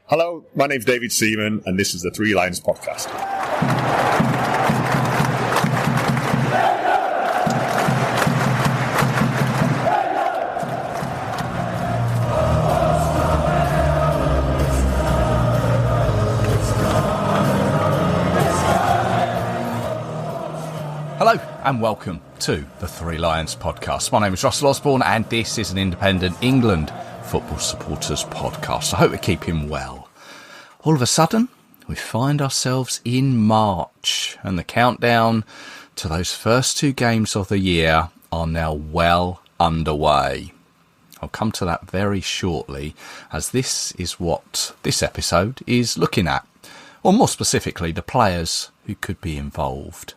Hello, my name's David Seaman, and this is the Three Lions Podcast. Hello and welcome to the Three Lions Podcast. My name is Russell Osborne and this is an independent England football supporters podcast. I hope we're keeping well. All of a sudden, we find ourselves in March and the countdown to those first two games of the year are now well underway. I'll come to that very shortly, as this is what this episode is looking at, or more specifically, the players who could be involved.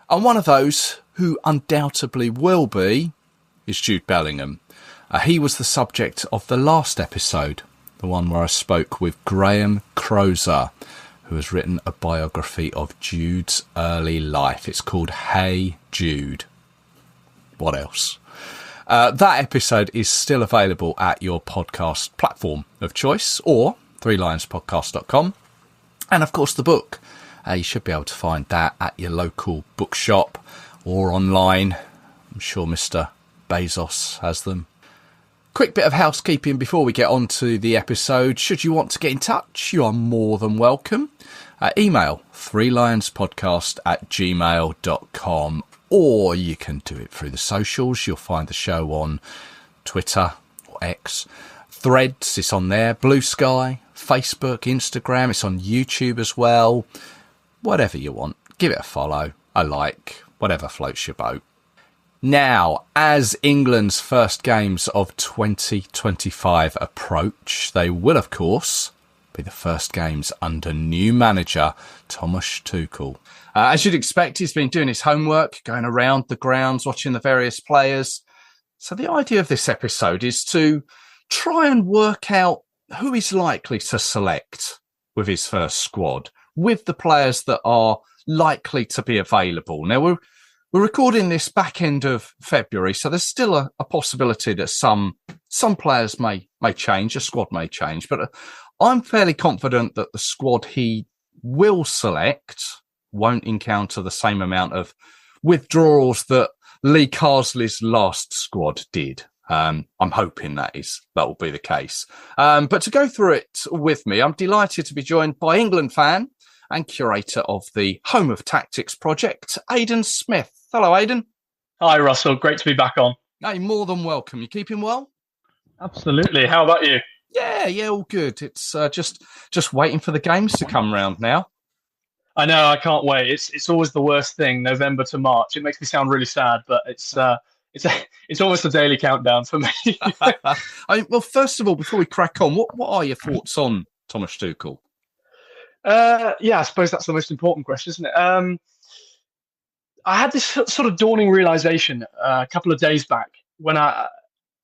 And one of those who undoubtedly will be is Jude Bellingham. He was the subject of the last episode, the one where I spoke with Graham Crozer, who has written a biography of Jude's early life. It's called Hey Jude. What else? That episode is still available at your podcast platform of choice or threelionspodcast.com. And of course the book. You should be able to find that at your local bookshop or online. I'm sure Mr. Bezos has them. Quick bit of housekeeping before we get on to the episode. Should you want to get in touch, you are more than welcome. Email threelionspodcast@gmail.com, or you can do it through the socials. You'll find the show on Twitter or X. Threads, it's on there. Blue Sky, Facebook, Instagram. It's on YouTube as well. Whatever you want, give it a follow, a like, whatever floats your boat. Now, as England's first games of 2025 approach, they will, of course, be the first games under new manager Thomas Tuchel. As you'd expect, he's been doing his homework, going around the grounds, watching the various players. So the idea of this episode is to try and work out who he's likely to select with his first squad, with the players that are likely to be available. Now, we're recording this back end of February, so there's still a possibility that some players may change, a squad may change, but I'm fairly confident that the squad he will select won't encounter the same amount of withdrawals that Lee Carsley's last squad did. I'm hoping that will be the case. But to go through it with me, I'm delighted to be joined by England fan and curator of the Home of Tactics project, Aidan Smith. Hello, Aidan. Hi, Russell. Great to be back on. Hey, more than welcome. You keeping well? Absolutely. How about you? Yeah, all good. It's just waiting for the games to come round now. I know. I can't wait. It's always the worst thing, November to March. It makes me sound really sad, but it's almost a daily countdown for me. Well, first of all, before we crack on, what are your thoughts on Thomas Tuchel? Yeah, I suppose that's the most important question, isn't it? I had this sort of dawning realization a couple of days back when I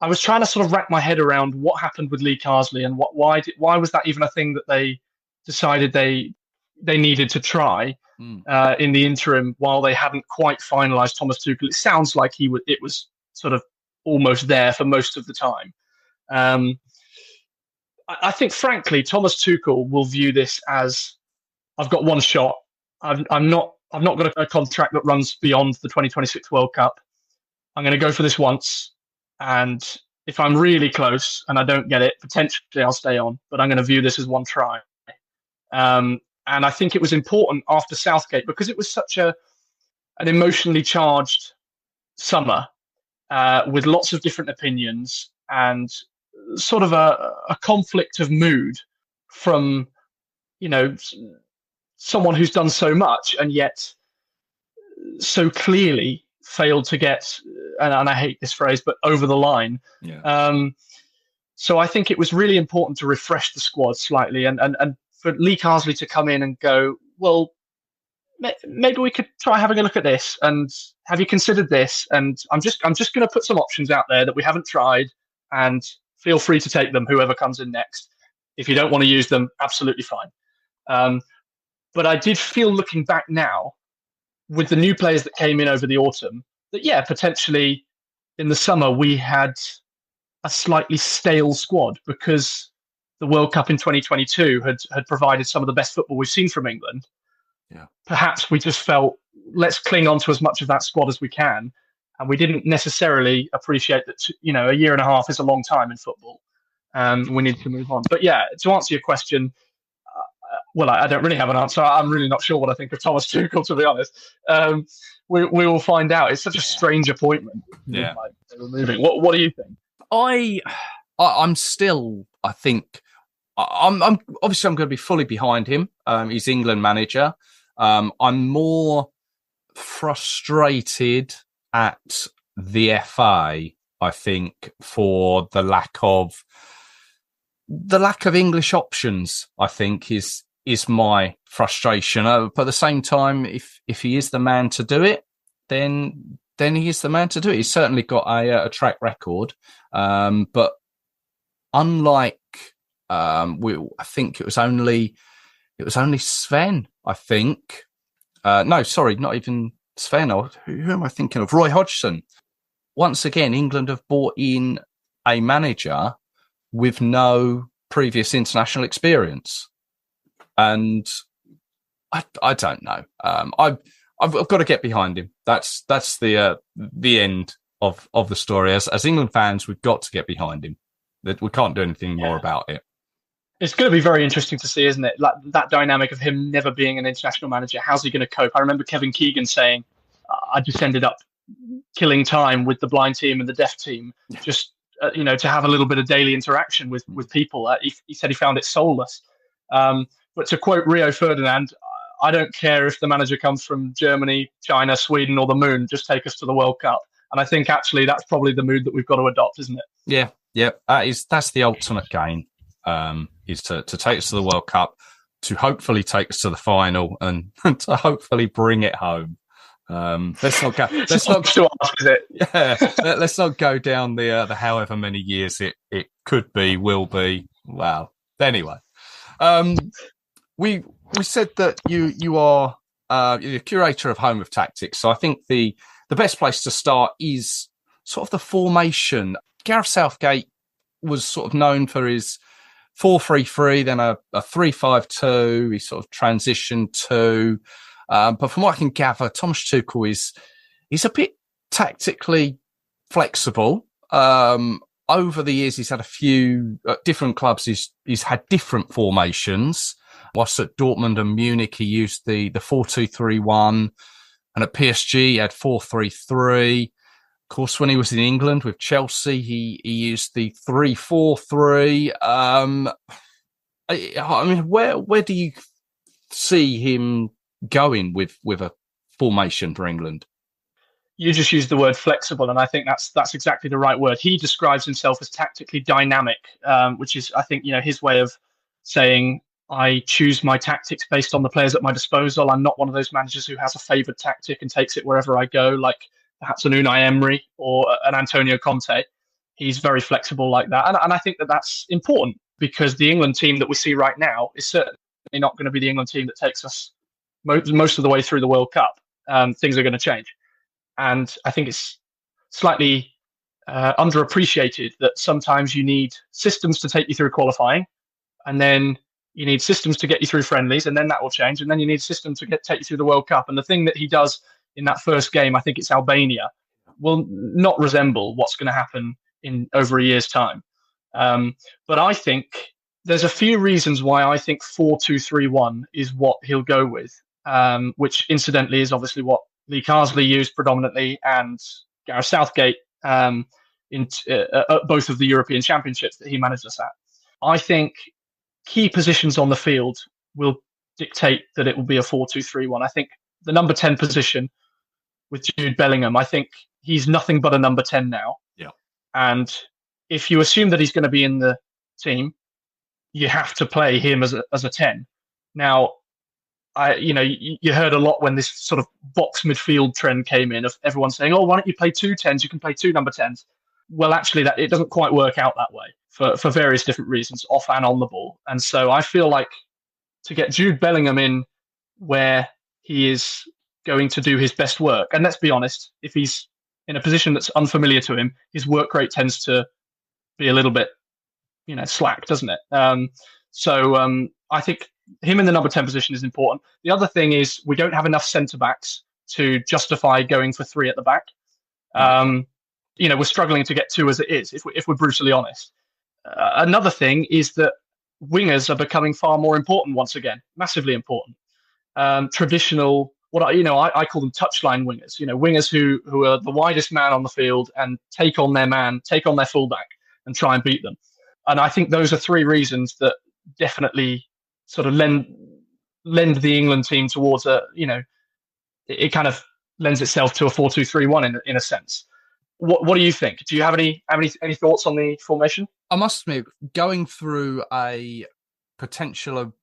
was trying to sort of wrap my head around what happened with Lee Carsley and why was that even a thing that they decided they needed to try in the interim while they hadn't quite finalised Thomas Tuchel. It sounds like it was sort of almost there for most of the time. I think, frankly, Thomas Tuchel will view this as, I've got one shot. I've not got a contract that runs beyond the 2026 World Cup. I'm going to go for this once. And if I'm really close and I don't get it, potentially I'll stay on. But I'm going to view this as one try. And I think it was important after Southgate because it was such an emotionally charged summer with lots of different opinions and sort of a conflict of mood from, someone who's done so much and yet so clearly failed to get, and I hate this phrase, but over the line. Yeah. So I think it was really important to refresh the squad slightly and for Lee Carsley to come in and go, well, maybe we could try having a look at this. And have you considered this? And I'm just going to put some options out there that we haven't tried, and feel free to take them, whoever comes in next. If you don't want to use them, absolutely fine. But I did feel, looking back now, with the new players that came in over the autumn, that, yeah, potentially in the summer we had a slightly stale squad because the World Cup in 2022 had provided some of the best football we've seen from England. Yeah. Perhaps we just felt, let's cling on to as much of that squad as we can. And we didn't necessarily appreciate that, a year and a half is a long time in football. We need to move on. But yeah, to answer your question, well, I don't really have an answer. I'm really not sure what I think of Thomas Tuchel, to be honest. We will find out. It's such a strange appointment. Yeah. They were moving. What do you think? I'm still, I think, I'm obviously I'm going to be fully behind him. He's England manager. I'm more frustrated at the FA, I think, for the lack of English options, I think, is my frustration. But at the same time, if he is the man to do it, then he is the man to do it. He's certainly got a track record. But unlike, I think it was only Sven, I think. No, sorry, not even Sven. Who am I thinking of? Roy Hodgson. Once again, England have brought in a manager with no previous international experience. And I don't know. I've got to get behind him. That's the end of the story. As England fans, we've got to get behind him. That we can't do anything more about it. It's going to be very interesting to see, isn't it? Like that dynamic of him never being an international manager. How's he going to cope? I remember Kevin Keegan saying, "I just ended up killing time with the blind team and the deaf team, just to have a little bit of daily interaction with people." He said he found it soulless. But to quote Rio Ferdinand, "I don't care if the manager comes from Germany, China, Sweden, or the moon. Just take us to the World Cup." And I think actually that's probably the mood that we've got to adopt, isn't it? Yeah. That's the ultimate gain. Is to take us to the World Cup, to hopefully take us to the final, and to hopefully bring it home. Let's not go. Let's not go down the however many years it could be, will be. Wow. Anyway, we said that you are you're curator of Home of Tactics, so I think the best place to start is sort of the formation. Gareth Southgate was sort of known for his 4-3-3, then a 3-5-2. He sort of transitioned to, but from what I can gather, Thomas Tuchel he's a bit tactically flexible. Over the years, he's had a few different clubs. He's had different formations. Whilst at Dortmund and Munich, he used the 4-2-3-1, and at PSG, he had 4-3-3. Of course, when he was in England with Chelsea, he used the 3-4-3. I mean, where do you see him going with a formation for England? You just used the word flexible, and I think that's exactly the right word. He describes himself as tactically dynamic, which is, I think, his way of saying, I choose my tactics based on the players at my disposal. I'm not one of those managers who has a favoured tactic and takes it wherever I go, like perhaps an Unai Emery or an Antonio Conte. He's very flexible like that. And I think that's important, because the England team that we see right now is certainly not going to be the England team that takes us most of the way through the World Cup. Things are going to change. And I think it's slightly underappreciated that sometimes you need systems to take you through qualifying, and then you need systems to get you through friendlies, and then that will change, and then you need systems to take you through the World Cup. And the thing that he does in that first game, I think it's Albania, will not resemble what's going to happen in over a year's time. But I think there's a few reasons why I think 4-2-3-1 is what he'll go with, which incidentally is obviously what Lee Carsley used predominantly, and Gareth Southgate in both of the European Championships that he managed us at. I think key positions on the field will dictate that it will be a 4-2-3-1. I think the number 10 position with Jude Bellingham, I think he's nothing but a number 10 now. Yeah. And if you assume that he's going to be in the team, you have to play him as a 10. Now, you heard a lot when this sort of box midfield trend came in of everyone saying, "Oh, why don't you play 2 10s? You can play 2 number 10s." Well, actually, that it doesn't quite work out that way for various different reasons, off and on the ball. And so I feel like to get Jude Bellingham in where he is going to do his best work, and let's be honest, if he's in a position that's unfamiliar to him, his work rate tends to be a little bit slack, doesn't it? So I think him in the number 10 position is important. The other thing is we don't have enough centre backs to justify going for 3 at the back. We're struggling to get 2 as it is, if we're brutally honest. Another thing is that wingers are becoming far more important once again, massively important. Traditional, I call them touchline wingers. Wingers who are the widest man on the field and take on their fullback and try and beat them. And I think those are 3 reasons that definitely sort of lend the England team towards it kind of lends itself to a 4-2-3-1 in a sense. What do you think? Do you have any thoughts on the formation? I must admit, going through a potential of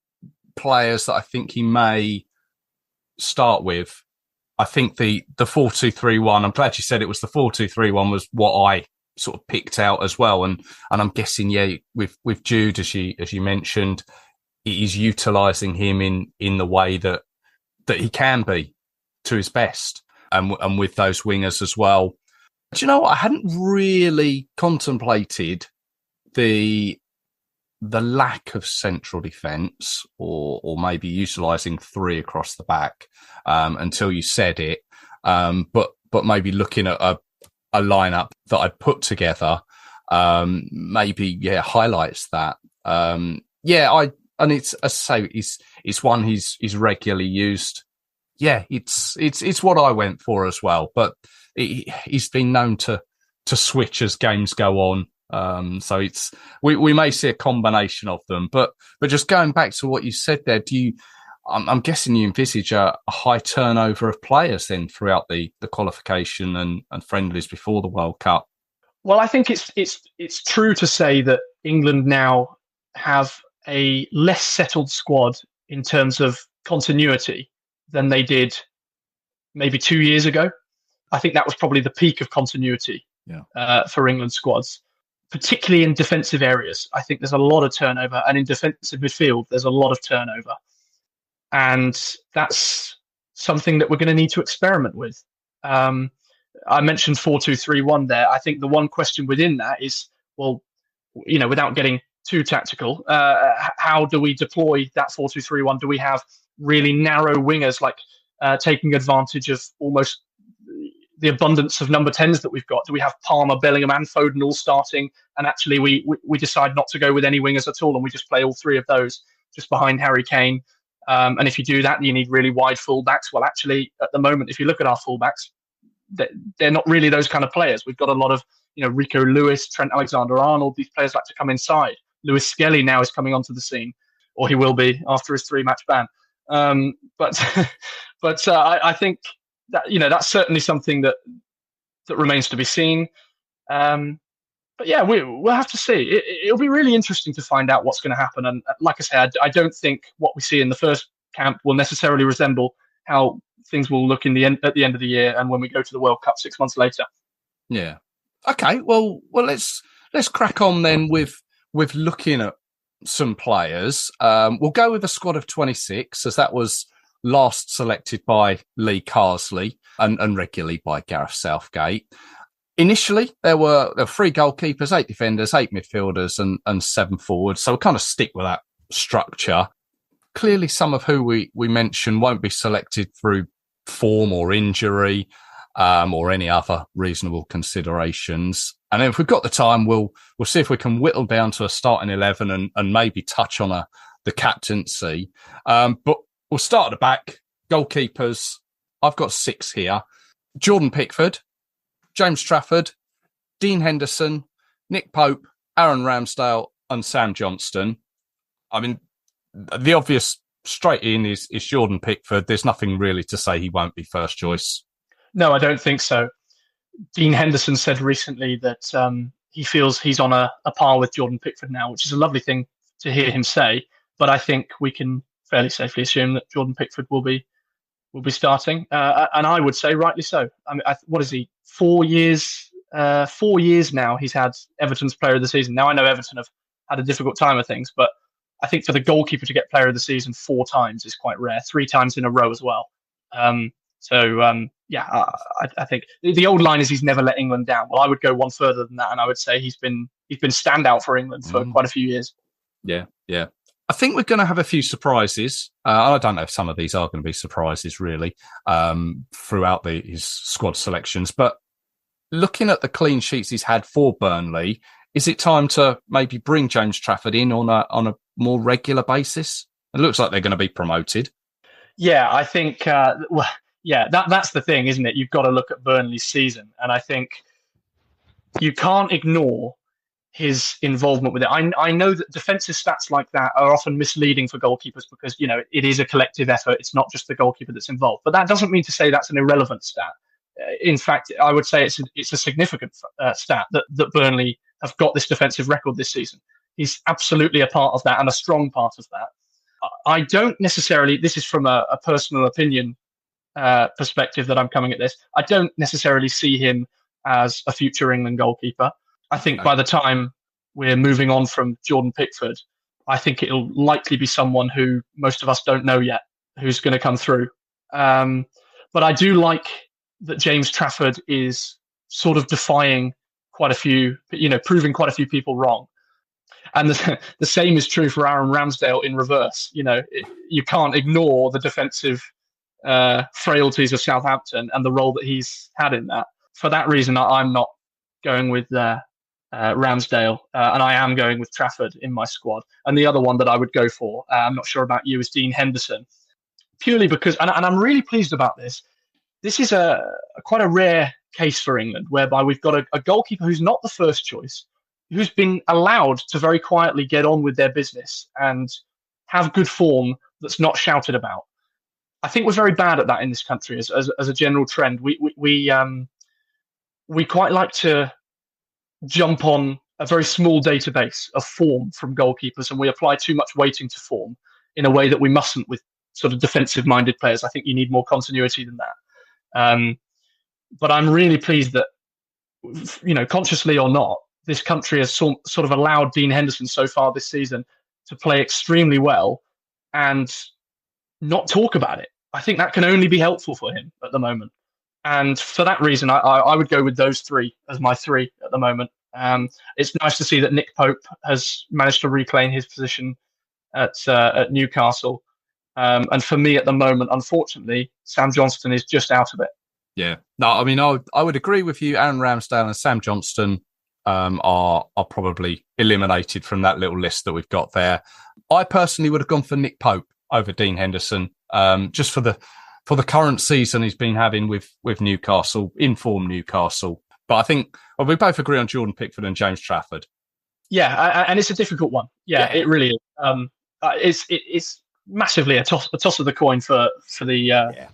players that I think he may start with, I think the 4-2-3-1, I'm glad you said it was the 4-2-3-1 was what I sort of picked out as well. And I'm guessing, with Jude, as you mentioned, it is utilising him in the way that he can be to his best. And with those wingers as well. Do you know what? I hadn't really contemplated the lack of central defence or maybe utilising 3 across the back until you said it. But maybe looking at a lineup that I'd put together maybe highlights that. And it's, as I say, it's one he's regularly used. Yeah, it's what I went for as well. But he's been known to switch as games go on. So we may see a combination of them. But just going back to what you said there, I'm guessing you envisage a high turnover of players then throughout the qualification and friendlies before the World Cup. Well, I think it's true to say that England now have a less settled squad in terms of continuity than they did maybe 2 years ago. I think that was probably the peak of continuity for England squads, particularly in defensive areas. I think there's a lot of turnover, and in defensive midfield, there's a lot of turnover. And that's something that we're going to need to experiment with. I mentioned 4-2-3-1 there. I think the one question within that is, well, without getting too tactical, how do we deploy that 4-2-3-1? Do we have really narrow wingers, like taking advantage of almost the abundance of number 10s that we've got? Do we have Palmer, Bellingham and Foden all starting, and actually we decide not to go with any wingers at all and we just play all 3 of those just behind Harry Kane? And if you do that, you need really wide fullbacks. Well, actually, at the moment, if you look at our fullbacks, they're not really those kind of players. We've got a lot of, Rico Lewis, Trent Alexander-Arnold. These players like to come inside. Lewis Skelly now is coming onto the scene, or he will be after his 3-match ban. But I think that that's certainly something that remains to be seen. But yeah, we'll have to see. It'll be really interesting to find out what's going to happen. And like I said, I don't think what we see in the first camp will necessarily resemble how things will look at the end of the year and when we go to the World Cup 6 months later. Yeah. Okay. Well, let's crack on then with looking at some players. We'll go with a squad of 26, as that was last selected by Lee Carsley and regularly by Gareth Southgate. Initially, there were 3 goalkeepers, 8 defenders, 8 midfielders and 7 forwards. So we'll kind of stick with that structure. Clearly, some of who we mentioned won't be selected through form or injury or any other reasonable considerations. And then if we've got the time, we'll see if we can whittle down to a starting 11 and maybe touch on the captaincy. But we'll start at the back. Goalkeepers, I've got 6 here. Jordan Pickford, James Trafford, Dean Henderson, Nick Pope, Aaron Ramsdale and Sam Johnston. I mean, the obvious straight in is Jordan Pickford. There's nothing really to say he won't be first choice. No, I don't think so. Dean Henderson said recently that he feels he's on a par with Jordan Pickford now, which is a lovely thing to hear him say. But I think we can fairly safely assume that Jordan Pickford will be starting, and I would say rightly so. I mean, what is he? 4 years? 4 years now. He's had Everton's Player of the Season. Now I know Everton have had a difficult time of things, but I think for the goalkeeper to get Player of the Season 4 times is quite rare. 3 times in a row as well. So I think the old line is he's never let England down. Well, I would go one further than that, and I would say he's been standout for England for quite a few years. Yeah. I think we're going to have a few surprises. I don't know if some of these are going to be surprises, really, throughout his squad selections. But looking at the clean sheets he's had for Burnley, is it time to maybe bring James Trafford in on a more regular basis? It looks like they're going to be promoted. Yeah, I think, that's the thing, isn't it? You've got to look at Burnley's season. And I think you can't ignore his involvement with it. I know that defensive stats like that are often misleading for goalkeepers because, it is a collective effort. It's not just the goalkeeper that's involved. But that doesn't mean to say that's an irrelevant stat. In fact, I would say it's a significant stat that Burnley have got this defensive record this season. He's absolutely a part of that and a strong part of that. I don't necessarily, this is from a personal opinion perspective that I'm coming at this, I don't necessarily see him as a future England goalkeeper. I think by the time we're moving on from Jordan Pickford, I think it'll likely be someone who most of us don't know yet who's going to come through. But I do like that James Trafford is sort of defying quite a few, proving quite a few people wrong. And the same is true for Aaron Ramsdale in reverse. You can't ignore the defensive frailties of Southampton and the role that he's had in that. For that reason, I'm not going with Ramsdale, and I am going with Trafford in my squad. And the other one that I would go for, I'm not sure about you, is Dean Henderson. Purely because, and I'm really pleased about this, this is quite a rare case for England, whereby we've got a goalkeeper who's not the first choice, who's been allowed to very quietly get on with their business and have good form that's not shouted about. I think we're very bad at that in this country as a general trend. We quite like to jump on a very small database of form from goalkeepers, and we apply too much weighting to form in a way that we mustn't with sort of defensive-minded players. I think you need more continuity than that. But I'm really pleased that, consciously or not, this country has sort of allowed Dean Henderson so far this season to play extremely well and not talk about it. I think that can only be helpful for him at the moment. And for that reason, I would go with those three as my three at the moment. It's nice to see that Nick Pope has managed to reclaim his position at Newcastle. And for me at the moment, unfortunately, Sam Johnston is just out of it. Yeah. No, I mean, I would agree with you. Aaron Ramsdale and Sam Johnston are probably eliminated from that little list that we've got there. I personally would have gone for Nick Pope over Dean Henderson, just for the current season he's been having with Newcastle, in-form Newcastle. But I think we both agree on Jordan Pickford and James Trafford. Yeah, and it's a difficult one. Yeah. It really is. It's massively a toss of the coin for the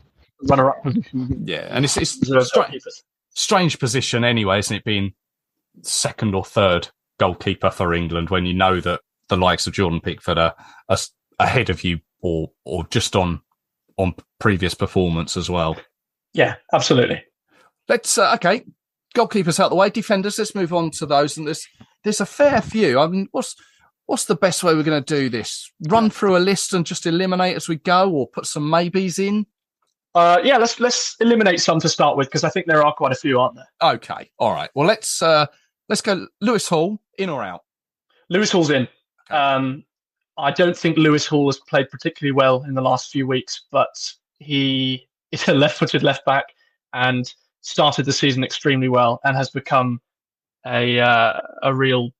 runner-up position. Yeah, and it's strange position anyway, isn't it, being second or third goalkeeper for England when you know that the likes of Jordan Pickford are ahead of you or just on previous performance as well. Yeah, absolutely. Let's goalkeepers out the way, defenders. Let's move on to those, and there's a fair few. I mean, what's the best way we're going to do this? Run through a list and just eliminate as we go, or put some maybes in? Let's eliminate some to start with, because I think there are quite a few, aren't there? Okay, all right. Well, let's go. Lewis Hall, in or out? Lewis Hall's in. Okay. I don't think Lewis Hall has played particularly well in the last few weeks, but he is a left-footed left back and started the season extremely well and has become a real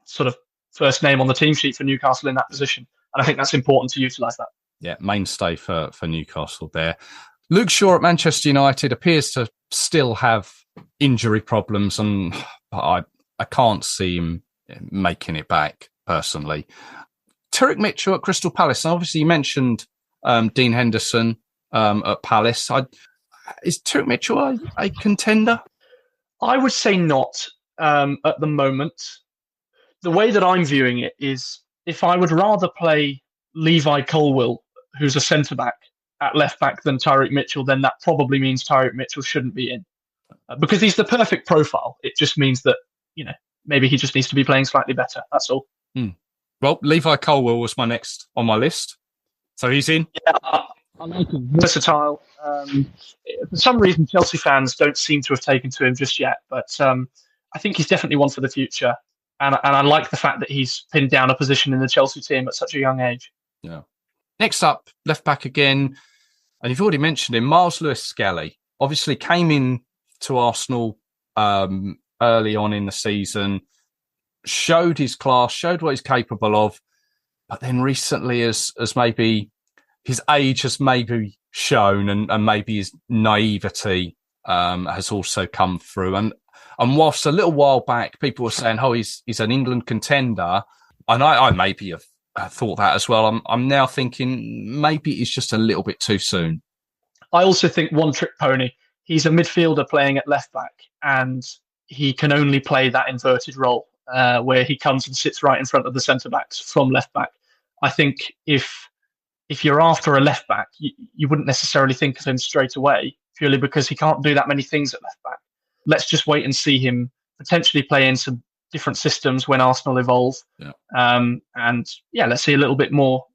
sort of first name on the team sheet for Newcastle in that position. And I think that's important to utilise that. Yeah, mainstay for Newcastle there. Luke Shaw at Manchester United appears to still have injury problems, and I can't see him making it back personally. Tariq Mitchell at Crystal Palace. And obviously, you mentioned Dean Henderson at Palace. Is Tariq Mitchell a contender? I would say not at the moment. The way that I'm viewing it is, if I would rather play Levi Colwill, who's a centre-back, at left-back than Tariq Mitchell, then that probably means Tariq Mitchell shouldn't be in. Because he's the perfect profile. It just means that, maybe he just needs to be playing slightly better. That's all. Well, Levi Colwill was my next on my list. So he's in? Yeah, I like him. Versatile. For some reason, Chelsea fans don't seem to have taken to him just yet, but I think he's definitely one for the future. And I like the fact that he's pinned down a position in the Chelsea team at such a young age. Yeah. Next up, left back again, and you've already mentioned him, Miles Lewis-Skelly. Obviously came in to Arsenal early on in the season, showed his class, showed what he's capable of, but then recently as maybe his age has maybe shown and maybe his naivety has also come through. And whilst a little while back people were saying, oh, he's an England contender, and I maybe have thought that as well, I'm now thinking maybe it's just a little bit too soon. I also think one-trick pony. He's a midfielder playing at left-back, and he can only play that inverted role where he comes and sits right in front of the centre-backs from left-back. I think if you're after a left-back, you wouldn't necessarily think of him straight away, purely because he can't do that many things at left-back. Let's just wait and see him potentially play in some different systems when Arsenal evolve. Yeah. Let's see a little bit more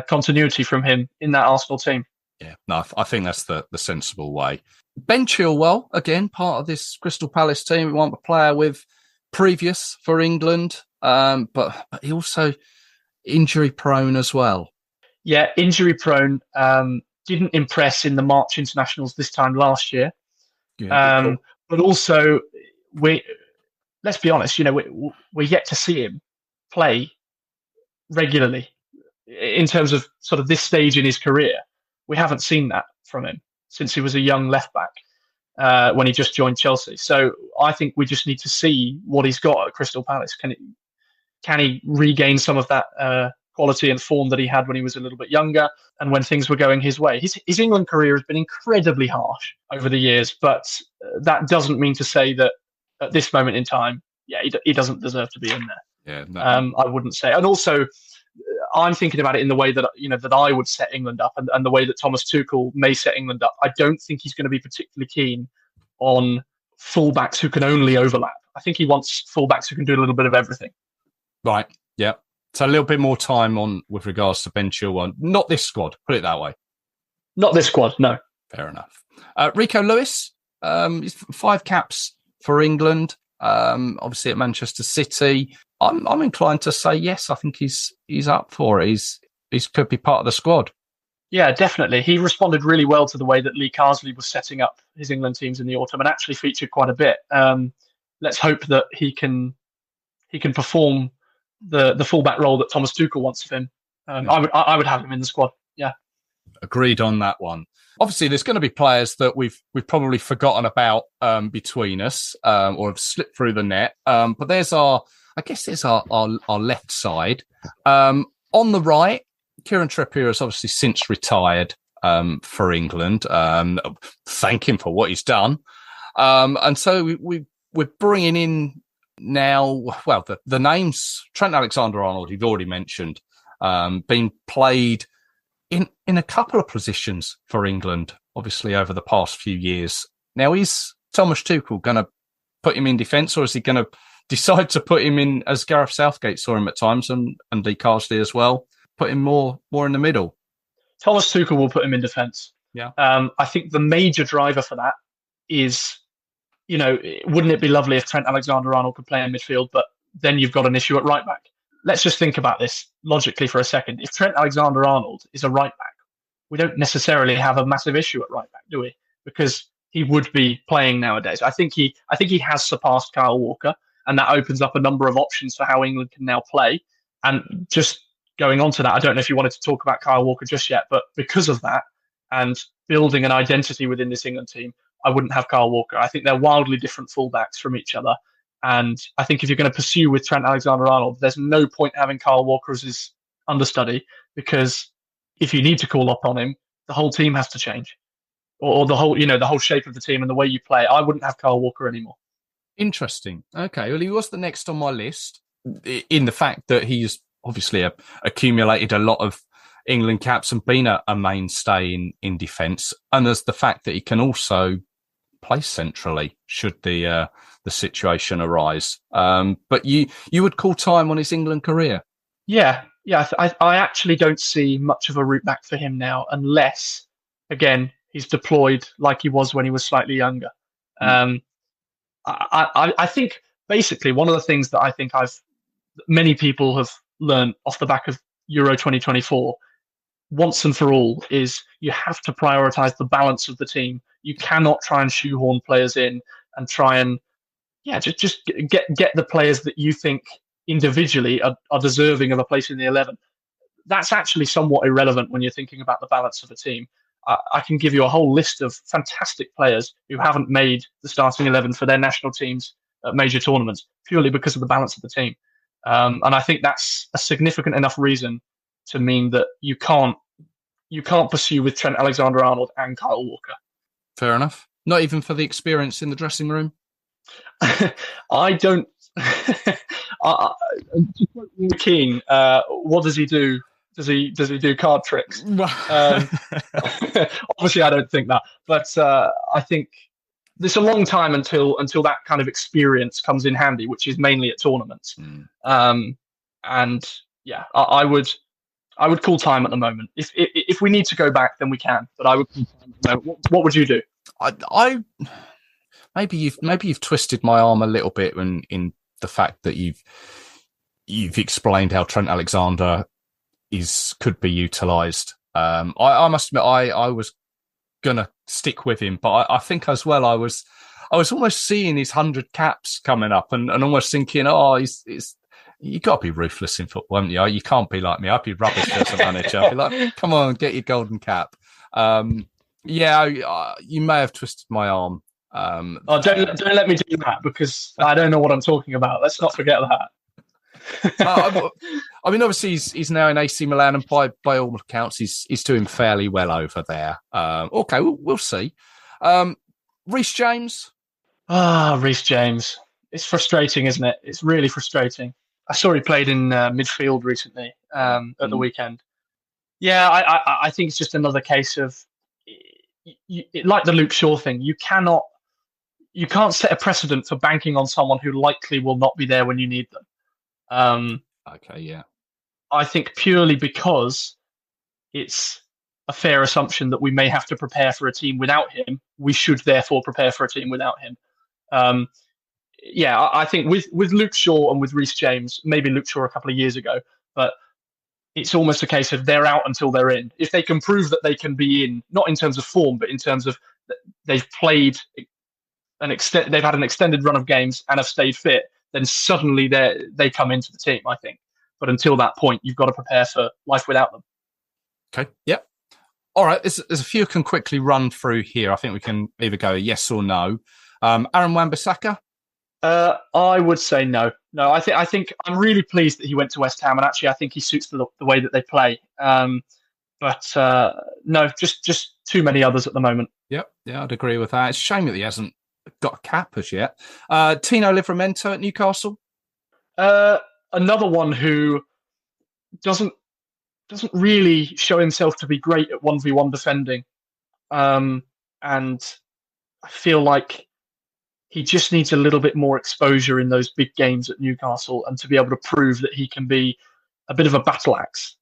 continuity from him in that Arsenal team. Yeah, no, I think that's the sensible way. Ben Chilwell, again, part of this Crystal Palace team. We want a player with previous for England, but he also injury-prone as well. Yeah, injury-prone. Didn't impress in the March internationals this time last year. Yeah, cool. But also, let's be honest, we're yet to see him play regularly in terms of sort of this stage in his career. We haven't seen that from him since he was a young left back when he just joined Chelsea. So I think we just need to see what he's got at Crystal Palace. Can he regain some of that quality and form that he had when he was a little bit younger and when things were going his way? His England career has been incredibly harsh over the years, but that doesn't mean to say that at this moment in time, he doesn't deserve to be in there. Yeah, no. I wouldn't say. And also, I'm thinking about it in the way that that I would set England up, and the way that Thomas Tuchel may set England up. I don't think he's going to be particularly keen on fullbacks who can only overlap. I think he wants fullbacks who can do a little bit of everything. Right. Yeah. So a little bit more time on with regards to Ben Chilwell. Not this squad. Put it that way. Not this squad. No. Fair enough. Rico Lewis, 5 caps for England. Obviously at Manchester City. I'm inclined to say yes. I think he's up for it. He's could be part of the squad. Yeah, definitely. He responded really well to the way that Lee Carsley was setting up his England teams in the autumn, and actually featured quite a bit. Let's hope that he can perform the fullback role that Thomas Tuchel wants of him. I would have him in the squad. Yeah, agreed on that one. Obviously, there's going to be players that we've probably forgotten about between us or have slipped through the net. But there's our left side. On the right, Kieran Trippier has obviously since retired for England. Thank him for what he's done. And so we're bringing in now, well, the names, Trent Alexander-Arnold, you've already mentioned, being played in a couple of positions for England, obviously, over the past few years. Now, is Thomas Tuchel going to put him in defence, or is he going to decide to put him in, as Gareth Southgate saw him at times, and Lee Carsley as well, put him more in the middle? Thomas Tuchel will put him in defence. Yeah. I think the major driver for that is, wouldn't it be lovely if Trent Alexander-Arnold could play in midfield, but then you've got an issue at right back. Let's just think about this logically for a second. If Trent Alexander-Arnold is a right back, we don't necessarily have a massive issue at right back, do we? Because he would be playing nowadays. I think he has surpassed Kyle Walker, and that opens up a number of options for how England can now play. And just going on to that, I don't know if you wanted to talk about Kyle Walker just yet, but because of that and building an identity within this England team, I wouldn't have Kyle Walker. I think they're wildly different fullbacks from each other. And I think if you're going to pursue with Trent Alexander-Arnold, there's no point having Kyle Walker as his understudy, because if you need to call upon him, the whole team has to change, or the whole shape of the team and the way you play. I wouldn't have Kyle Walker anymore. Interesting. Okay, well, he was the next on my list in the fact that he's obviously accumulated a lot of England caps and been a mainstay in defence, and there's the fact that he can also play centrally should the situation arise. But you would call time on his England career? Yeah, Yeah, I actually don't see much of a route back for him now, unless, again, he's deployed like he was when he was slightly younger. I think basically one of the things that I think many people have learned off the back of Euro 2024, once and for all, is you have to prioritize the balance of the team. You cannot try and shoehorn players in and try and just get the players that you think individually are deserving of a place in the 11. That's actually somewhat irrelevant when you're thinking about the balance of a team. I can give you a whole list of fantastic players who haven't made the starting 11 for their national teams at major tournaments purely because of the balance of the team. And I think that's a significant enough reason to mean that you can't pursue with Trent Alexander-Arnold and Kyle Walker. Fair enough. Not even for the experience in the dressing room? I don't. King, what does he do? Does he do card tricks? Obviously, I don't think that, but I think there's a long time until that kind of experience comes in handy, which is mainly at tournaments. And yeah, I would call time at the moment. If we need to go back, then we can. But I would call time at the moment. What would you do? I maybe you've twisted my arm a little bit in the fact that you've explained how Trent Alexander could be utilised. I must admit, I was gonna stick with him, but I think as well I was almost seeing his 100 caps coming up and almost thinking, you got to be ruthless in football, haven't you? You can't be like me. I'd be rubbish as a manager. I'd be like, come on, get your golden cap. You may have twisted my arm. Don't let me do that, because I don't know what I'm talking about. Let's not forget that. I mean, obviously he's now in AC Milan, and by all accounts he's doing fairly well over there. Okay, we'll see. Reece James. Reece James. It's frustrating, isn't it? It's really frustrating. I saw he played in midfield recently at the weekend. Yeah, I think it's just another case of like the Luke Shaw thing. You can't set a precedent for banking on someone who likely will not be there when you need them. Okay, yeah. I think purely because it's a fair assumption that we may have to prepare for a team without him, we should therefore prepare for a team without him. I think with Luke Shaw and with Reece James, maybe Luke Shaw a couple of years ago, but it's almost a case of they're out until they're in. If they can prove that they can be in, not in terms of form, but in terms of they've played they've had an extended run of games and have stayed fit, then suddenly they come into the team, I think. But until that point, you've got to prepare for life without them. Okay, yep. All right, there's a few I can quickly run through here. I think we can either go yes or no. Aaron Wan-Bissaka? I would say no. No, I think I'm really pleased that he went to West Ham, and actually I think he suits the way that they play. But no, just too many others at the moment. Yep, yeah, I'd agree with that. It's a shame that he hasn't got a cap as yet. Tino Livramento at Newcastle? Another one who doesn't really show himself to be great at 1v1 defending. And I feel like he just needs a little bit more exposure in those big games at Newcastle and to be able to prove that he can be a bit of a battle axe.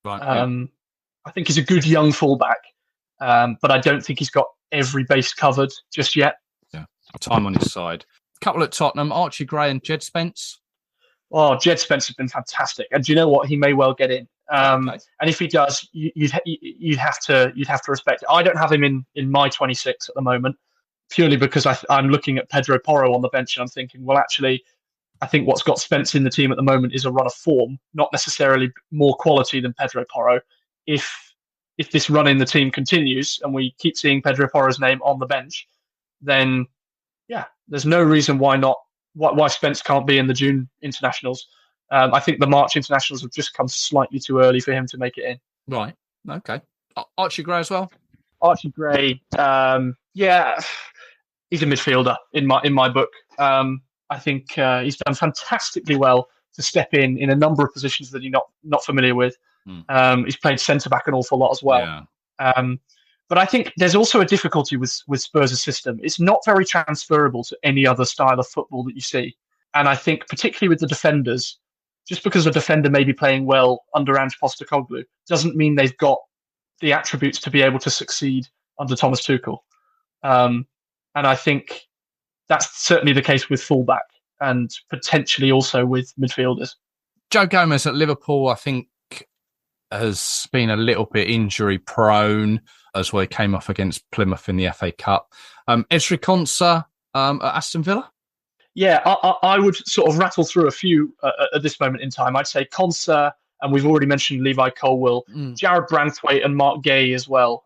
Right. I think he's a good young fullback, but I don't think he's got every base covered just yet. Yeah, time on his side. A couple at Tottenham, Archie Gray and Jed Spence. Oh, Jed Spence has been fantastic, and do you know what? He may well get in. Okay. And if he does, you'd have to respect it. I don't have him in my 26 at the moment, purely because I'm looking at Pedro Porro on the bench and I'm thinking, well, actually, I think what's got Spence in the team at the moment is a run of form, not necessarily more quality than Pedro Porro. If this run in the team continues and we keep seeing Pedro Porro's name on the bench, then yeah, there's no reason why Spence can't be in the June internationals. I think the March internationals have just come slightly too early for him to make it in. Right. Okay. Archie Gray as well? Archie Gray, yeah, he's a midfielder in my book. I think he's done fantastically well to step in a number of positions that he's not familiar with. He's played centre-back an awful lot as well. Yeah. But I think there's also a difficulty with Spurs' system. It's not very transferable to any other style of football that you see. And I think particularly with the defenders, just because a defender may be playing well under Ange Postecoglou doesn't mean they've got the attributes to be able to succeed under Thomas Tuchel. And I think that's certainly the case with fullback and potentially also with midfielders. Joe Gomez at Liverpool, I think, has been a little bit injury prone as well. He came off against Plymouth in the FA Cup. Ezri Konsa at Aston Villa? Yeah, I would sort of rattle through a few at this moment in time. I'd say Konsa, and we've already mentioned Levi Colwill, Jared Branthwaite and Mark Gay as well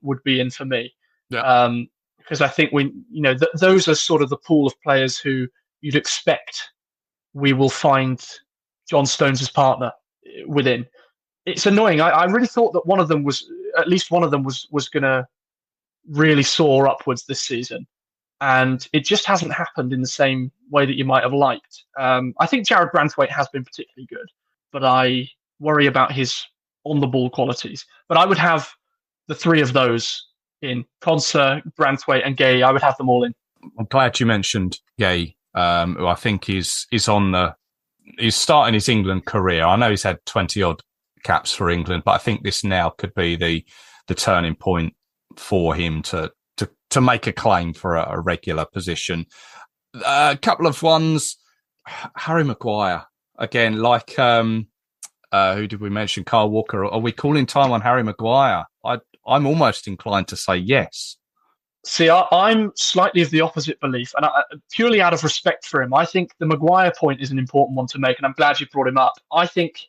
would be in for me. Yeah. Because I think those are sort of the pool of players who you'd expect we will find John Stones' partner within. It's annoying. I really thought that one of them was going to really soar upwards this season. And it just hasn't happened in the same way that you might have liked. I think Jared Branthwaite has been particularly good, but I worry about his on-the-ball qualities. But I would have the three of those in: Konsa, Branthwaite, and Gay. I would have them all in. I'm glad you mentioned Gay, who I think is he's starting his England career. I know he's had 20-odd caps for England, but I think this now could be the turning point for him to make a claim for a regular position. A couple of ones, Harry Maguire again, like who did we mention? Kyle Walker. Are we calling time on Harry Maguire? I'm almost inclined to say yes. See, I'm slightly of the opposite belief, and purely out of respect for him, I think the Maguire point is an important one to make, and I'm glad you brought him up. I think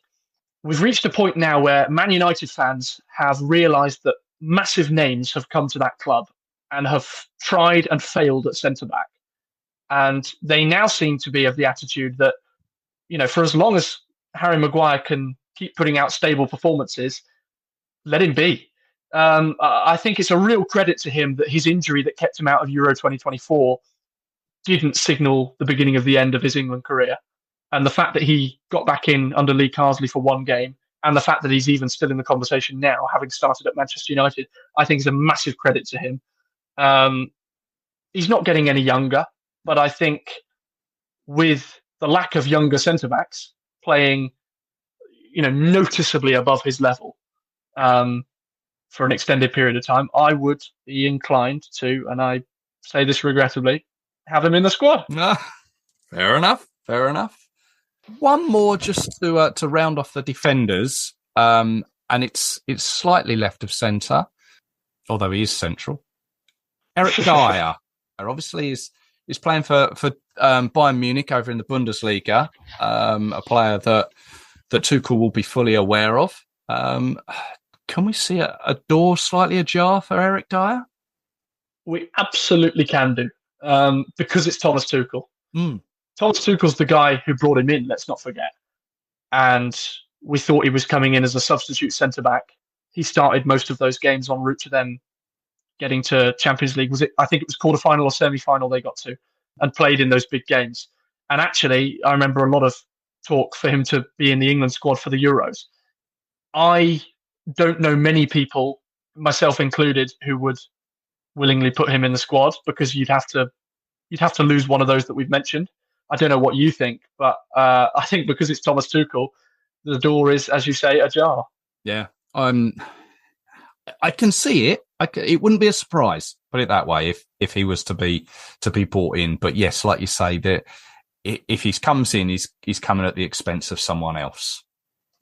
we've reached a point now where Man United fans have realised that massive names have come to that club and have tried and failed at centre-back. And they now seem to be of the attitude that, for as long as Harry Maguire can keep putting out stable performances, let him be. I think it's a real credit to him that his injury that kept him out of Euro 2024 didn't signal the beginning of the end of his England career. And the fact that he got back in under Lee Carsley for one game, and the fact that he's even still in the conversation now, having started at Manchester United, I think is a massive credit to him. He's not getting any younger, but I think with the lack of younger centre-backs playing, noticeably above his level for an extended period of time, I would be inclined to, and I say this regrettably, have him in the squad. Fair enough. One more just to round off the defenders, and it's slightly left of centre, although he is central. Eric Dyer, obviously, is playing for Bayern Munich over in the Bundesliga, a player that Tuchel will be fully aware of. Can we see a door slightly ajar for Eric Dyer? We absolutely can do, because it's Thomas Tuchel. Thomas Tuchel's the guy who brought him in, let's not forget. And we thought he was coming in as a substitute centre-back. He started most of those games en route to them getting to Champions League. I think it was quarter-final or semi-final they got to, and played in those big games. And actually, I remember a lot of talk for him to be in the England squad for the Euros. I don't know many people, myself included, who would willingly put him in the squad, because you'd have to lose one of those that we've mentioned. I don't know what you think, but I think because it's Thomas Tuchel, the door is, as you say, ajar. Yeah, I can see it. It wouldn't be a surprise, put it that way, if he was to be brought in. But yes, like you say, that if he comes in, he's coming at the expense of someone else.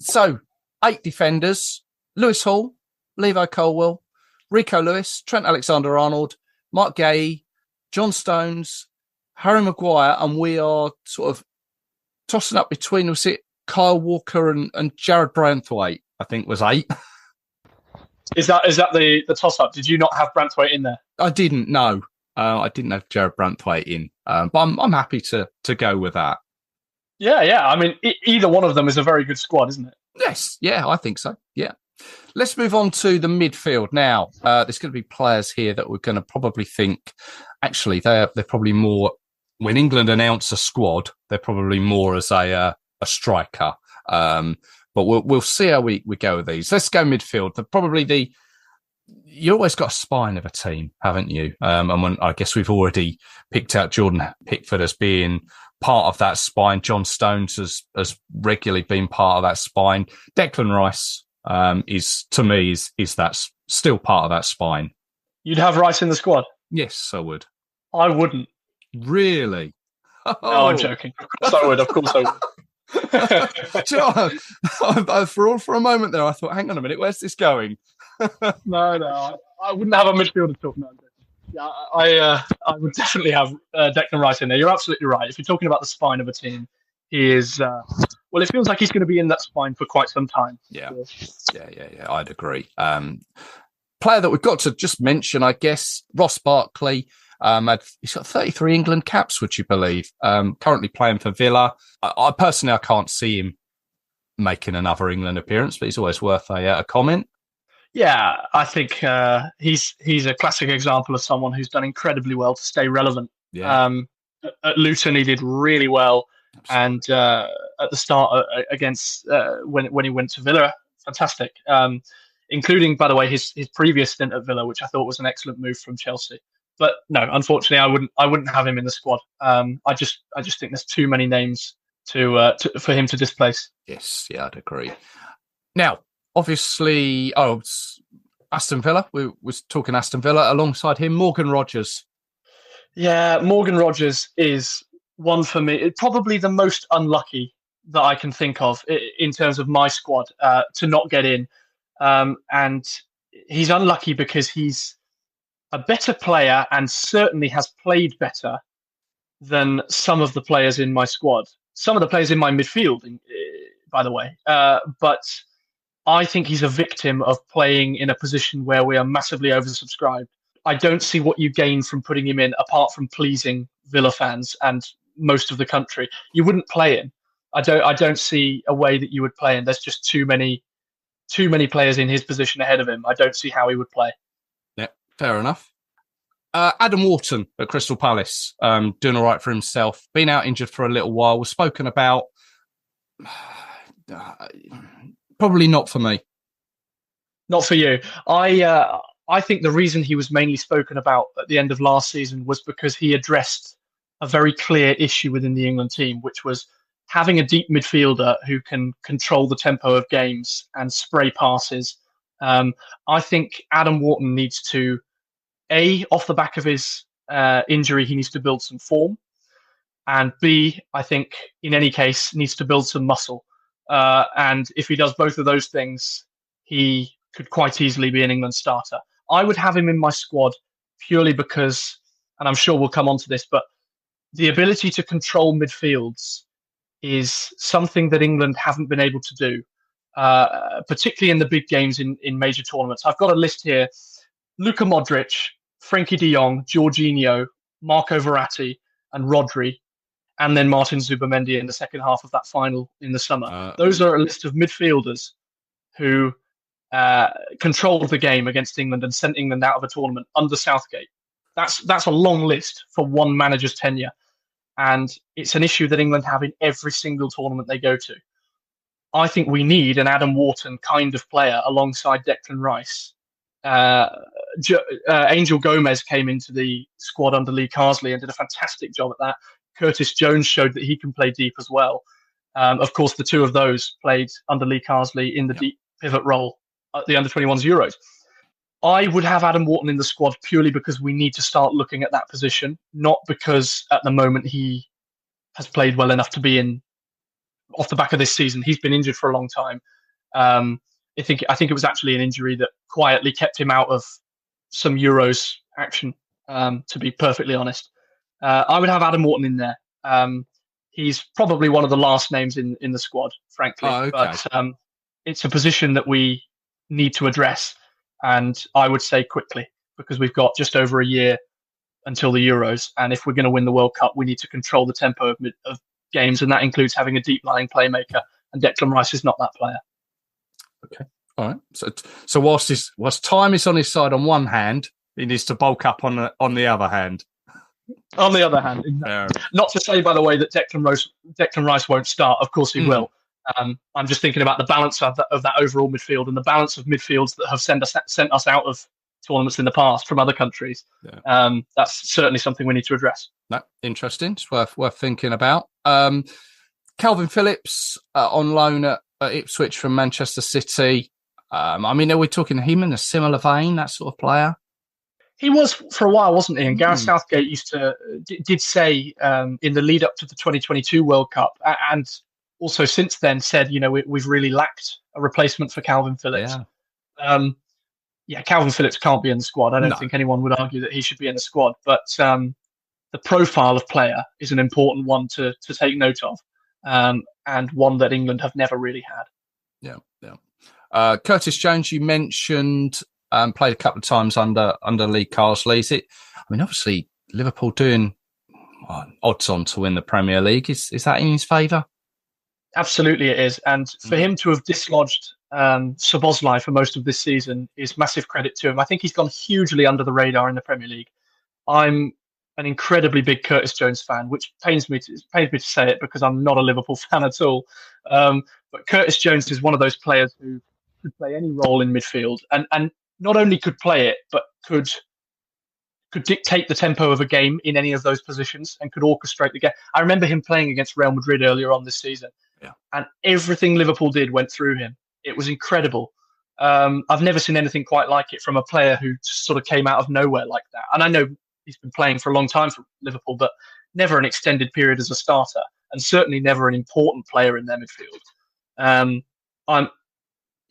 So 8 defenders: Lewis Hall, Levi Colwill, Rico Lewis, Trent Alexander-Arnold, Mark Gay, John Stones, Harry Maguire, and we are sort of tossing up between, was it Kyle Walker and Jared Branthwaite, I think was 8. Is that the toss-up? Did you not have Branthwaite in there? I didn't, no. I didn't have Jared Branthwaite in, but I'm happy to go with that. Yeah. I mean, either one of them is a very good squad, isn't it? Yes, yeah, I think so, yeah. Let's move on to the midfield now. There's going to be players here that we're going to probably think, actually, they're probably more, when England announce a squad, they're probably more as a striker. But we'll see how we go with these. Let's go midfield. Probably you always got a spine of a team, haven't you? And when I guess we've already picked out Jordan Pickford as being part of that spine. John Stones has regularly been part of that spine. Declan Rice is that still part of that spine. You'd have Rice in the squad? Yes, I would. I wouldn't. Really? No, I'm joking. Of course I would. For a moment there, I thought, hang on a minute, where's this going? No, I wouldn't have a midfielder talk. No, yeah, I would definitely have Declan Rice in there. You're absolutely right. If you're talking about the spine of a team, he is. Well, it feels like he's going to be in that spine for quite some time. Yeah. I'd agree. Player that we've got to just mention, I guess, Ross Barkley. He's got 33 England caps, would you believe? Currently playing for Villa. I personally, I can't see him making another England appearance, but he's always worth a comment. Yeah, I think he's a classic example of someone who's done incredibly well to stay relevant. Yeah. At Luton, he did really well, and at the start against when he went to Villa, fantastic. Including, by the way, his previous stint at Villa, which I thought was an excellent move from Chelsea. But no, unfortunately, I wouldn't have him in the squad. I just think there's too many names for him to displace. Yes, yeah, I'd agree. Now, obviously, Aston Villa. We was talking Aston Villa alongside him, Morgan Rogers. Yeah, Morgan Rogers is one for me. Probably the most unlucky that I can think of in terms of my squad to not get in. And he's unlucky because he's a better player and certainly has played better than some of the players in my squad. Some of the players in my midfield, by the way. But I think he's a victim of playing in a position where we are massively oversubscribed. I don't see what you gain from putting him in, apart from pleasing Villa fans and most of the country. You wouldn't play him. I don't see a way that you would play him. There's just too many players in his position ahead of him. I don't see how he would play. Yeah, fair enough. Adam Wharton at Crystal Palace, doing all right for himself. Been out injured for a little while. Was spoken about. Probably not for me. Not for you. I think the reason he was mainly spoken about at the end of last season was because he addressed a very clear issue within the England team, which was having a deep midfielder who can control the tempo of games and spray passes. I think Adam Wharton needs to, off the back of his injury, he needs to build some form. And B, I think, in any case, needs to build some muscle. And if he does both of those things, he could quite easily be an England starter. I would have him in my squad purely because, and I'm sure we'll come on to this, but the ability to control midfields is something that England haven't been able to do, particularly in the big games in major tournaments. I've got a list here. Luka Modric, Frankie de Jong, Jorginho, Marco Verratti, and Rodri, and then Martin Zubimendi in the second half of that final in the summer. Those are a list of midfielders who controlled the game against England and sent England out of a tournament under Southgate. That's a long list for one manager's tenure. And it's an issue that England have in every single tournament they go to. I think we need an Adam Wharton kind of player alongside Declan Rice. Angel Gomez came into the squad under Lee Carsley and did a fantastic job at that. Curtis Jones showed that he can play deep as well. Of course, the two of those played under Lee Carsley in the deep pivot role at the Under-21s Euros. I would have Adam Wharton in the squad purely because we need to start looking at that position, not because at the moment he has played well enough to be in off the back of this season. He's been injured for a long time. I think it was actually an injury that quietly kept him out of some Euros action, to be perfectly honest. I would have Adam Wharton in there. He's probably one of the last names in the squad, frankly. Oh, okay. But it's a position that we need to address. And I would say quickly, because we've got just over a year until the Euros. And if we're going to win the World Cup, we need to control the tempo of games. And that includes having a deep-lying playmaker. And Declan Rice is not that player. Okay. All right. So whilst time is on his side on one hand, he needs to bulk up on the other hand. On the other hand, exactly. Not to say, by the way, that Declan Rice won't start. Of course he will. I'm just thinking about the balance of that overall midfield and the balance of midfields that have sent us out of tournaments in the past from other countries. Yeah. That's certainly something we need to address. No, interesting. It's worth thinking about. Calvin Phillips on loan at Ipswich from Manchester City. I mean, are we talking him in a similar vein, that sort of player? He was for a while, wasn't he? And Gareth Southgate did say in the lead up to the 2022 World Cup, and also since then said, we've really lacked a replacement for Calvin Phillips. Yeah. Calvin Phillips can't be in the squad. I don't think anyone would argue that he should be in the squad. But the profile of player is an important one to take note of, and one that England have never really had. Yeah. Curtis Jones, you mentioned, played a couple of times under Lee Carsley. Obviously Liverpool doing odds on to win the Premier League. Is that in his favour? Absolutely it is. And for him to have dislodged Szoboszlai for most of this season is massive credit to him. I think he's gone hugely under the radar in the Premier League. I'm an incredibly big Curtis Jones fan, which pains me to say it because I'm not a Liverpool fan at all. But Curtis Jones is one of those players who could play any role in midfield and not only could play it, but could dictate the tempo of a game in any of those positions and could orchestrate the game. I remember him playing against Real Madrid earlier on this season, and everything Liverpool did went through him. It was incredible. I've never seen anything quite like it from a player who just sort of came out of nowhere like that. And I know he's been playing for a long time for Liverpool, but never an extended period as a starter, and certainly never an important player in their midfield.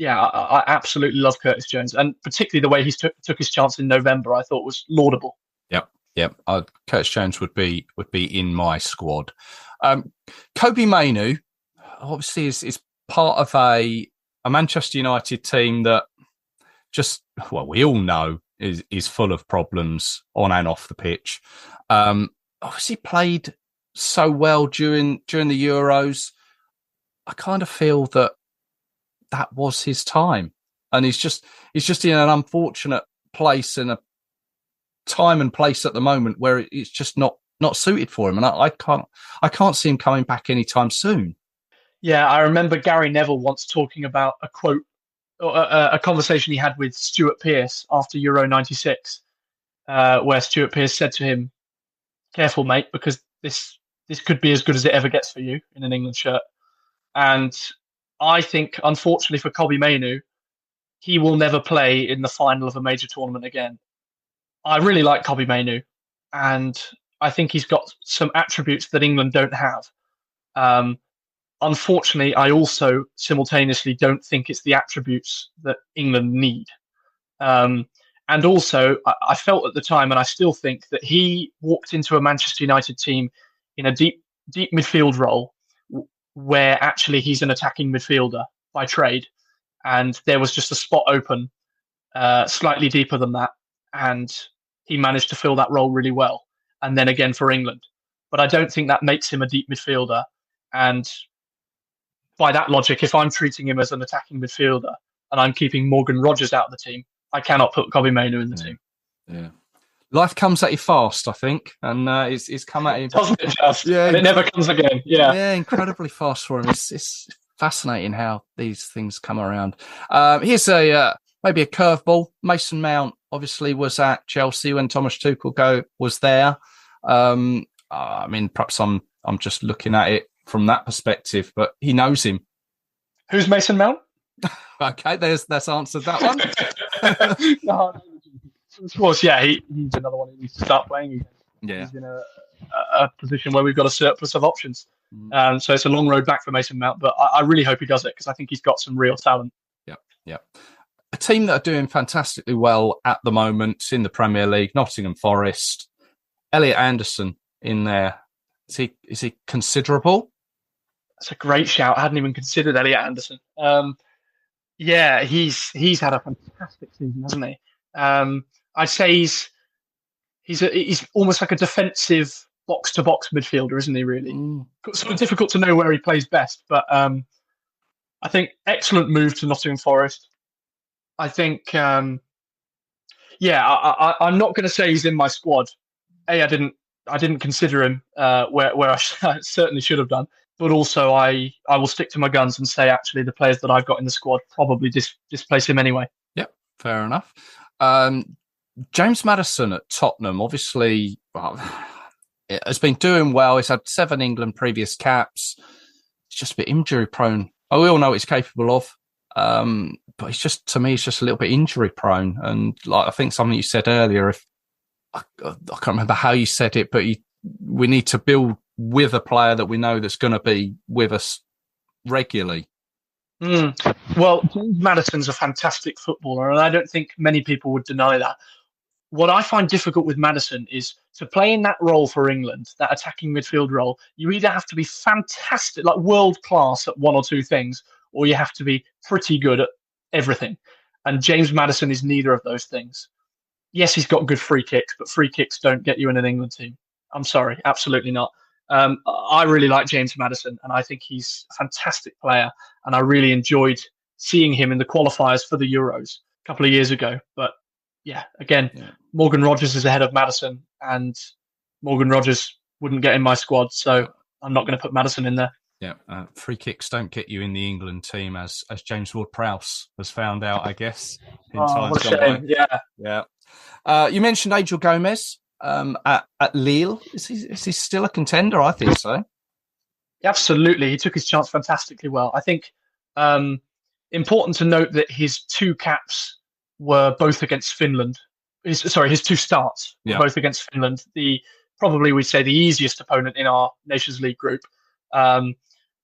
I absolutely love Curtis Jones, and particularly the way he took his chance in November, I thought was laudable. Yep. Curtis Jones would be in my squad. Kobbie Mainoo, obviously, is part of a Manchester United team that we all know is full of problems on and off the pitch. Obviously, played so well during the Euros. I kind of feel that was his time, and he's just in an unfortunate place in a time and place at the moment where it's just not suited for him, and I can't see him coming back anytime soon. Yeah, I remember Gary Neville once talking about a quote, or a conversation he had with Stuart Pearce after Euro '96, where Stuart Pearce said to him, "Careful, mate, because this could be as good as it ever gets for you in an England shirt." And I think, unfortunately for Kobbie Mainoo, he will never play in the final of a major tournament again. I really like Kobbie Mainoo, and I think he's got some attributes that England don't have. Unfortunately, I also simultaneously don't think it's the attributes that England need. And also, I felt at the time, and I still think, that he walked into a Manchester United team in a deep midfield role, where actually he's an attacking midfielder by trade, and there was just a spot open slightly deeper than that, and he managed to fill that role really well, and then again for England. But I don't think that makes him a deep midfielder, and by that logic, if I'm treating him as an attacking midfielder and I'm keeping Morgan Rogers out of the team, I cannot put Kobbie Mainoo in the team. Yeah. Life comes at you fast, I think, and it's come at you. Doesn't it just? Yeah, and it never comes again. Yeah, incredibly fast for him. It's fascinating how these things come around. Here's maybe a curveball. Mason Mount obviously was at Chelsea when Thomas Tuchel was there. Perhaps I'm just looking at it from that perspective, but he knows him. Who's Mason Mount? Okay, that's answered that one. No. Of course, yeah, he's another one who needs to start playing again. Yeah. He's in a position where we've got a surplus of options. So it's a long road back for Mason Mount, but I really hope he does it because I think he's got some real talent. Yeah. A team that are doing fantastically well at the moment in the Premier League, Nottingham Forest. Elliot Anderson in there. Is he considerable? That's a great shout. I hadn't even considered Elliot Anderson. He's had a fantastic season, hasn't he? I'd say he's almost like a defensive box-to-box midfielder, isn't he, really? Sort of difficult to know where he plays best, but I think excellent move to Nottingham Forest. I think, I'm not going to say he's in my squad. I didn't consider him where I certainly should have done, but also I will stick to my guns and say actually the players that I've got in the squad probably displace him anyway. Yep, fair enough. James Maddison at Tottenham, obviously, has been doing well. He's had 7 England previous caps. It's just a bit injury prone. We all know what he's capable of. But it's just, to me, it's just a little bit injury prone. And like, I think something you said earlier, if I can't remember how you said it, but we need to build with a player that we know that's going to be with us regularly. Well, James Maddison's a fantastic footballer, and I don't think many people would deny that. What I find difficult with Maddison is to play in that role for England, that attacking midfield role, you either have to be fantastic, like world class at one or two things, or you have to be pretty good at everything. And James Maddison is neither of those things. Yes, he's got good free kicks, but free kicks don't get you in an England team. I'm sorry, absolutely not. I really like James Maddison, and I think he's a fantastic player. And I really enjoyed seeing him in the qualifiers for the Euros a couple of years ago. But yeah, again, Morgan Rogers is ahead of Maddison, and Morgan Rogers wouldn't get in my squad, so I'm not going to put Maddison in there. Yeah, free kicks don't get you in the England team, as James Ward-Prowse has found out, I guess. What a shame. Yeah. You mentioned Angel Gomez at Lille. Is he still a contender? I think so. Absolutely, he took his chance fantastically well. I think important to note that his 2 caps were both against Finland. His 2 starts were both against Finland. Probably we'd say the easiest opponent in our Nations League group.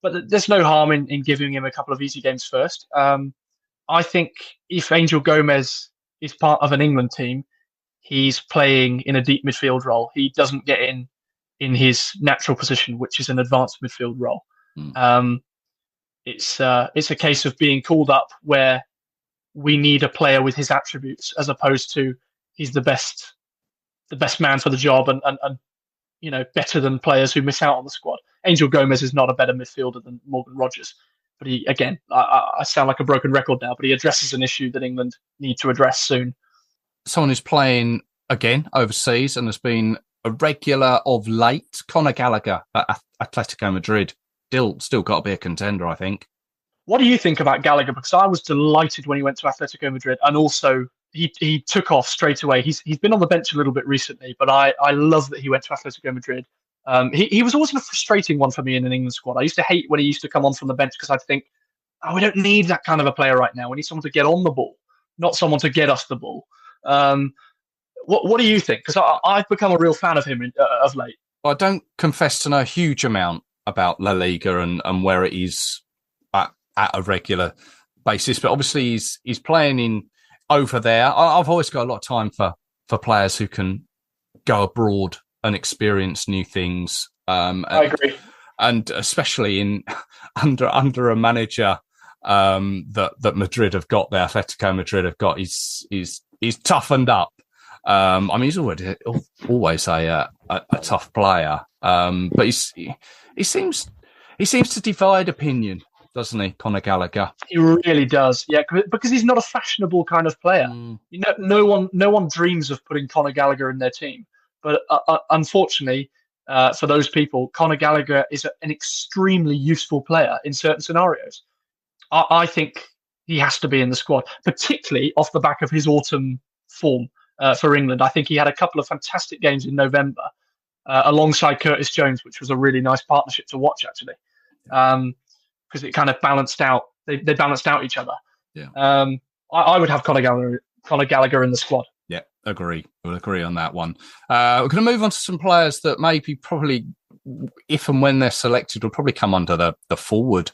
But there's no harm in giving him a couple of easy games first. I think if Angel Gomez is part of an England team, he's playing in a deep midfield role. He doesn't get in his natural position, which is an advanced midfield role. It's a case of being called up where we need a player with his attributes, as opposed to he's the best man for the job and better than players who miss out on the squad. Angel Gomez is not a better midfielder than Morgan Rogers, but he, again, I sound like a broken record now, but he addresses an issue that England need to address soon. Someone who's playing again overseas and has been a regular of late, Conor Gallagher at Atletico Madrid, still got to be a contender, I think. What do you think about Gallagher? Because I was delighted when he went to Atletico Madrid, and also he took off straight away. He's been on the bench a little bit recently, but I love that he went to Atletico Madrid. He was always a frustrating one for me in an England squad. I used to hate when he used to come on from the bench, because I'd think, we don't need that kind of a player right now. We need someone to get on the ball, not someone to get us the ball. What do you think? Because I've become a real fan of him of late. I don't confess to know a huge amount about La Liga and where it is at a regular basis, but obviously he's playing in over there. I've always got a lot of time for players who can go abroad and experience new things. I agree, and especially under a manager that Madrid have got there, Atletico Madrid have got. He's toughened up. He's always a tough player, but he seems to divide opinion, doesn't he, Conor Gallagher? He really does, yeah, because he's not a fashionable kind of player. No one dreams of putting Conor Gallagher in their team, but unfortunately for those people, Conor Gallagher is an extremely useful player in certain scenarios. I think he has to be in the squad, particularly off the back of his autumn form for England. I think he had a couple of fantastic games in November alongside Curtis Jones, which was a really nice partnership to watch, actually, because it kind of balanced out. They balanced out each other. Yeah. I would have Conor Gallagher in the squad. Yeah, agree. We'll agree on that one. We're going to move on to some players that maybe probably, if and when they're selected, will probably come under the forward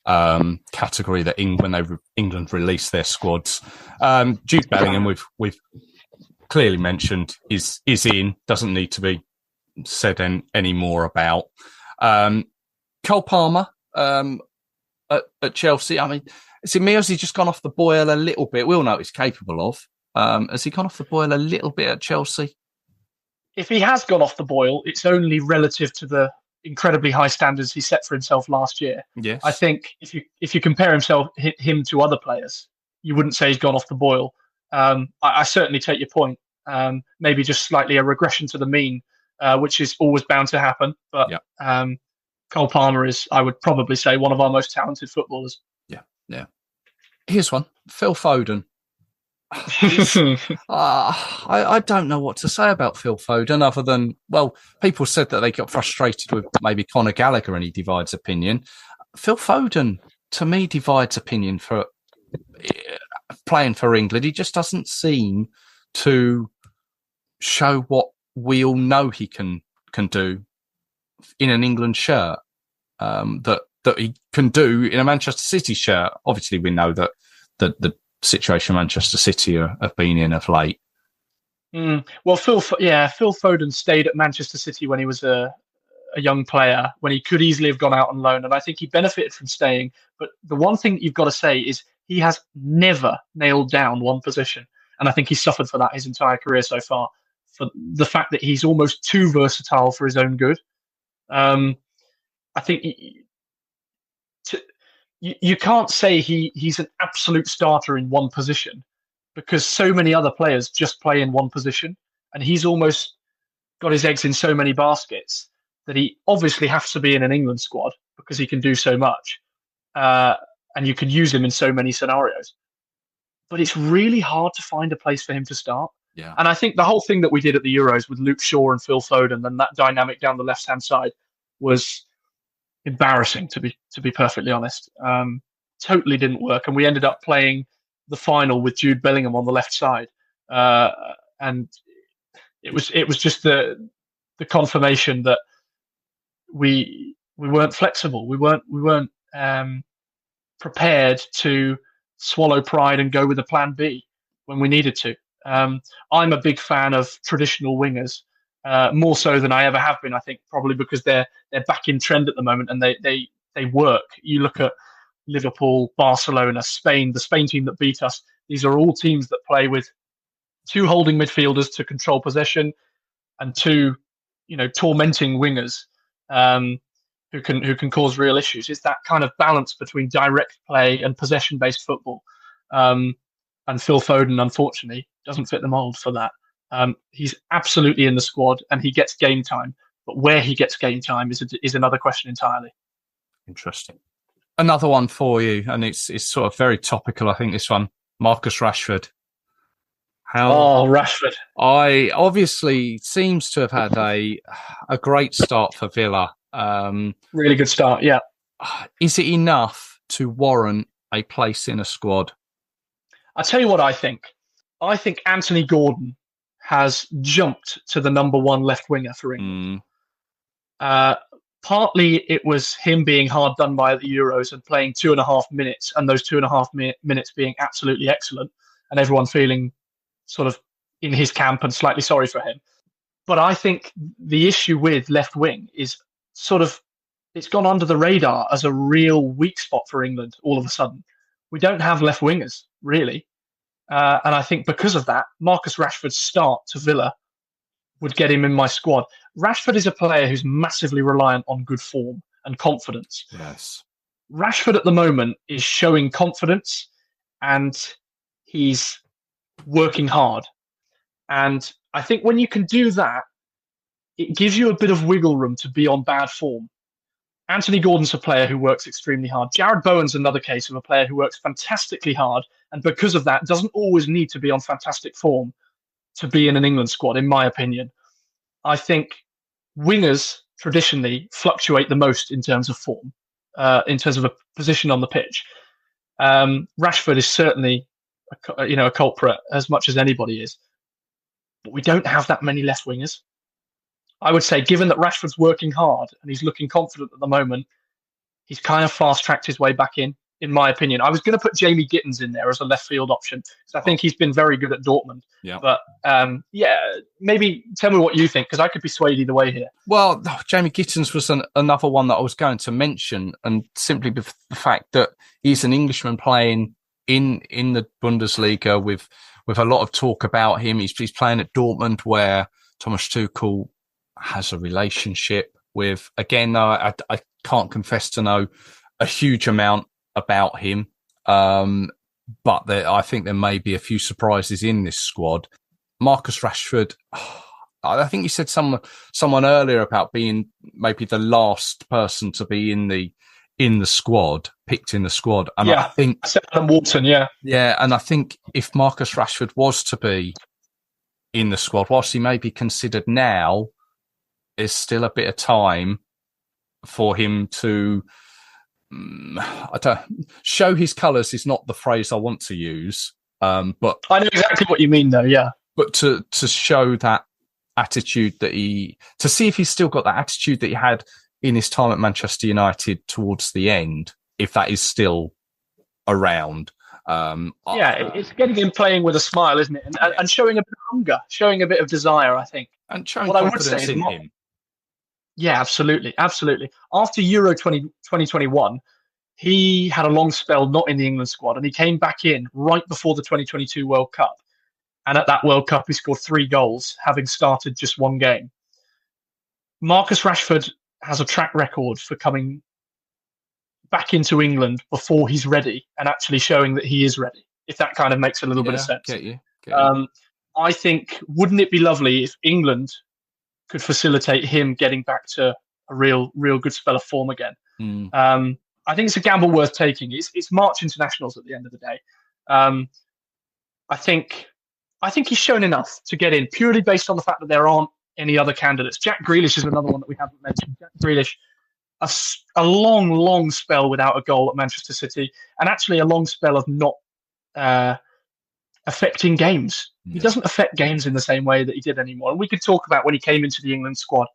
category that when England release their squads. Jude Bellingham, we've clearly mentioned, is in, doesn't need to be said any more about. Cole Palmer at Chelsea. I mean, is it me or has he just gone off the boil a little bit? We all know what he's capable of. Has he gone off the boil a little bit at Chelsea? If he has gone off the boil, it's only relative to the incredibly high standards he set for himself last year. Yes. I think if you compare him to other players, you wouldn't say he's gone off the boil. I certainly take your point. Maybe just slightly a regression to the mean, which is always bound to happen. But Cole Palmer is, I would probably say, one of our most talented footballers. Yeah. Here's one. Phil Foden. I don't know what to say about Phil Foden other than, well, people said that they got frustrated with maybe Conor Gallagher and he divides opinion. Phil Foden, to me, divides opinion for playing for England. He just doesn't seem to show what we all know he can do in an England shirt, that he can do in a Manchester City shirt. Obviously, we know that the situation Manchester City have been in of late. Well, Phil Foden stayed at Manchester City when he was a young player, when he could easily have gone out on loan, and I think he benefited from staying. But the one thing that you've got to say is he has never nailed down one position, and I think he's suffered for that his entire career so far, for the fact that he's almost too versatile for his own good. I think you can't say he's an absolute starter in one position, because so many other players just play in one position, and he's almost got his eggs in so many baskets that he obviously has to be in an England squad because he can do so much, and you can use him in so many scenarios. But it's really hard to find a place for him to start. Yeah. And I think the whole thing that we did at the Euros with Luke Shaw and Phil Foden and that dynamic down the left-hand side was embarrassing, to be perfectly honest. Totally didn't work, and we ended up playing the final with Jude Bellingham on the left side, and it was just the confirmation that we weren't flexible. We weren't prepared to swallow pride and go with a plan B when we needed to. I'm a big fan of traditional wingers, more so than I ever have been. I think probably because they're back in trend at the moment and they work. You look at Liverpool, Barcelona, Spain, the Spain team that beat us. These are all teams that play with two holding midfielders to control possession and two, tormenting wingers who can cause real issues. It's that kind of balance between direct play and possession-based football. And Phil Foden, unfortunately, doesn't fit the mold for that. He's absolutely in the squad and he gets game time, but where he gets game time is another question entirely. Interesting. Another one for you, and it's sort of very topical, I think, this one. Marcus Rashford. Rashford. I obviously seems to have had a great start for Villa. Really good start, yeah. Is it enough to warrant a place in a squad? I'll tell you what I think. I think Anthony Gordon has jumped to the number one left winger for England. Partly it was him being hard done by at the Euros and playing 2.5 minutes, and those 2.5 minutes being absolutely excellent, and everyone feeling sort of in his camp and slightly sorry for him. But I think the issue with left wing is sort of it's gone under the radar as a real weak spot for England all of a sudden. We don't have left wingers, really. And I think because of that, Marcus Rashford's start to Villa would get him in my squad. Rashford is a player who's massively reliant on good form and confidence. Yes. Rashford at the moment is showing confidence and he's working hard. And I think when you can do that, it gives you a bit of wiggle room to be on bad form. Anthony Gordon's a player who works extremely hard. Jared Bowen's another case of a player who works fantastically hard, and because of that, doesn't always need to be on fantastic form to be in an England squad, in my opinion. I think wingers traditionally fluctuate the most in terms of form, in terms of a position on the pitch. Rashford is certainly a culprit as much as anybody is, but we don't have that many left wingers. I would say, given that Rashford's working hard and he's looking confident at the moment, he's kind of fast-tracked his way back in my opinion. I was going to put Jamie Gittins in there as a left field option because I think he's been very good at Dortmund. Yeah. But maybe tell me what you think, because I could be swayed either way here. Well, Jamie Gittins was another one that I was going to mention, and simply the fact that he's an Englishman playing in the Bundesliga with a lot of talk about him. He's playing at Dortmund, where Thomas Tuchel has a relationship with. Again, I can't confess to know a huge amount about him, but I think there may be a few surprises in this squad. Marcus Rashford, I think you said someone earlier about being maybe the last person to be in the in the squad, picked in the squad. And I think Adam Wharton, yeah, and I think if Marcus Rashford was to be in the squad, whilst he may be considered now, there's still a bit of time for him to show his colours is not the phrase I want to use, but I know exactly what you mean, though. Yeah, but to show that attitude to see if he's still got that attitude that he had in his time at Manchester United towards the end, if that is still around. It's getting him playing with a smile, isn't it? And showing a bit of hunger, showing a bit of desire, I think. And showing confidence in him. Yeah, absolutely. Absolutely. After Euro 2021, he had a long spell not in the England squad, and he came back in right before the 2022 World Cup. And at that World Cup, he scored 3 goals, having started just 1 game. Marcus Rashford has a track record for coming back into England before he's ready and actually showing that he is ready, if that kind of makes a little bit of sense. Get you. I think, wouldn't it be lovely if England could facilitate him getting back to a real good spell of form again? I think it's a gamble worth taking. It's March internationals at the end of the day. I think he's shown enough to get in, purely based on the fact that there aren't any other candidates. Jack Grealish is another one that we haven't mentioned. Jack Grealish, a long spell without a goal at Manchester City, and actually a long spell of not affecting games. He doesn't affect games in the same way that he did anymore. And we could talk about when he came into the England squad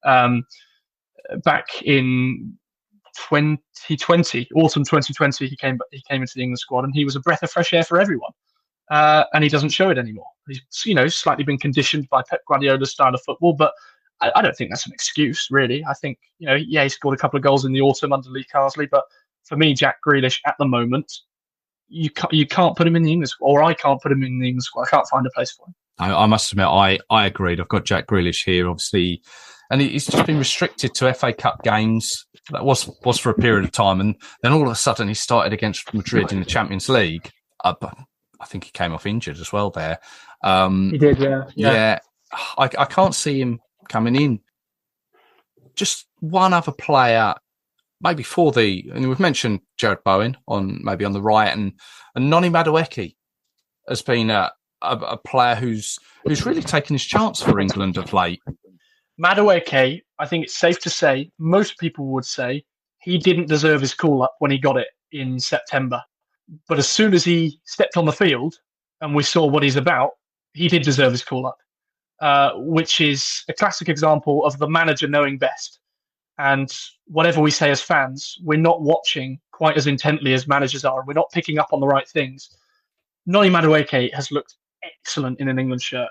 back in 2020, autumn 2020. He came into the England squad, and he was a breath of fresh air for everyone. And he doesn't show it anymore. He's slightly been conditioned by Pep Guardiola's style of football, but I don't think that's an excuse, really. I think he scored a couple of goals in the autumn under Lee Carsley, but for me, Jack Grealish at the moment, you can't put him in the English squad, or I can't put him in the English squad. I can't find a place for him. I must admit, I agreed. I've got Jack Grealish here, obviously, and he's just been restricted to FA Cup games. That was for a period of time, and then all of a sudden he started against Madrid in the Champions League. I think he came off injured as well there. He did, yeah. I can't see him coming in. Just one other player, maybe and we've mentioned Jared Bowen on the right, and Noni Madueke has been a player who's really taken his chance for England of late. Madueke, I think it's safe to say, most people would say, he didn't deserve his call-up when he got it in September. But as soon as he stepped on the field and we saw what he's about, he did deserve his call-up, which is a classic example of the manager knowing best. And whatever we say as fans, we're not watching quite as intently as managers are. We're not picking up on the right things. Noni Madueke has looked excellent in an England shirt.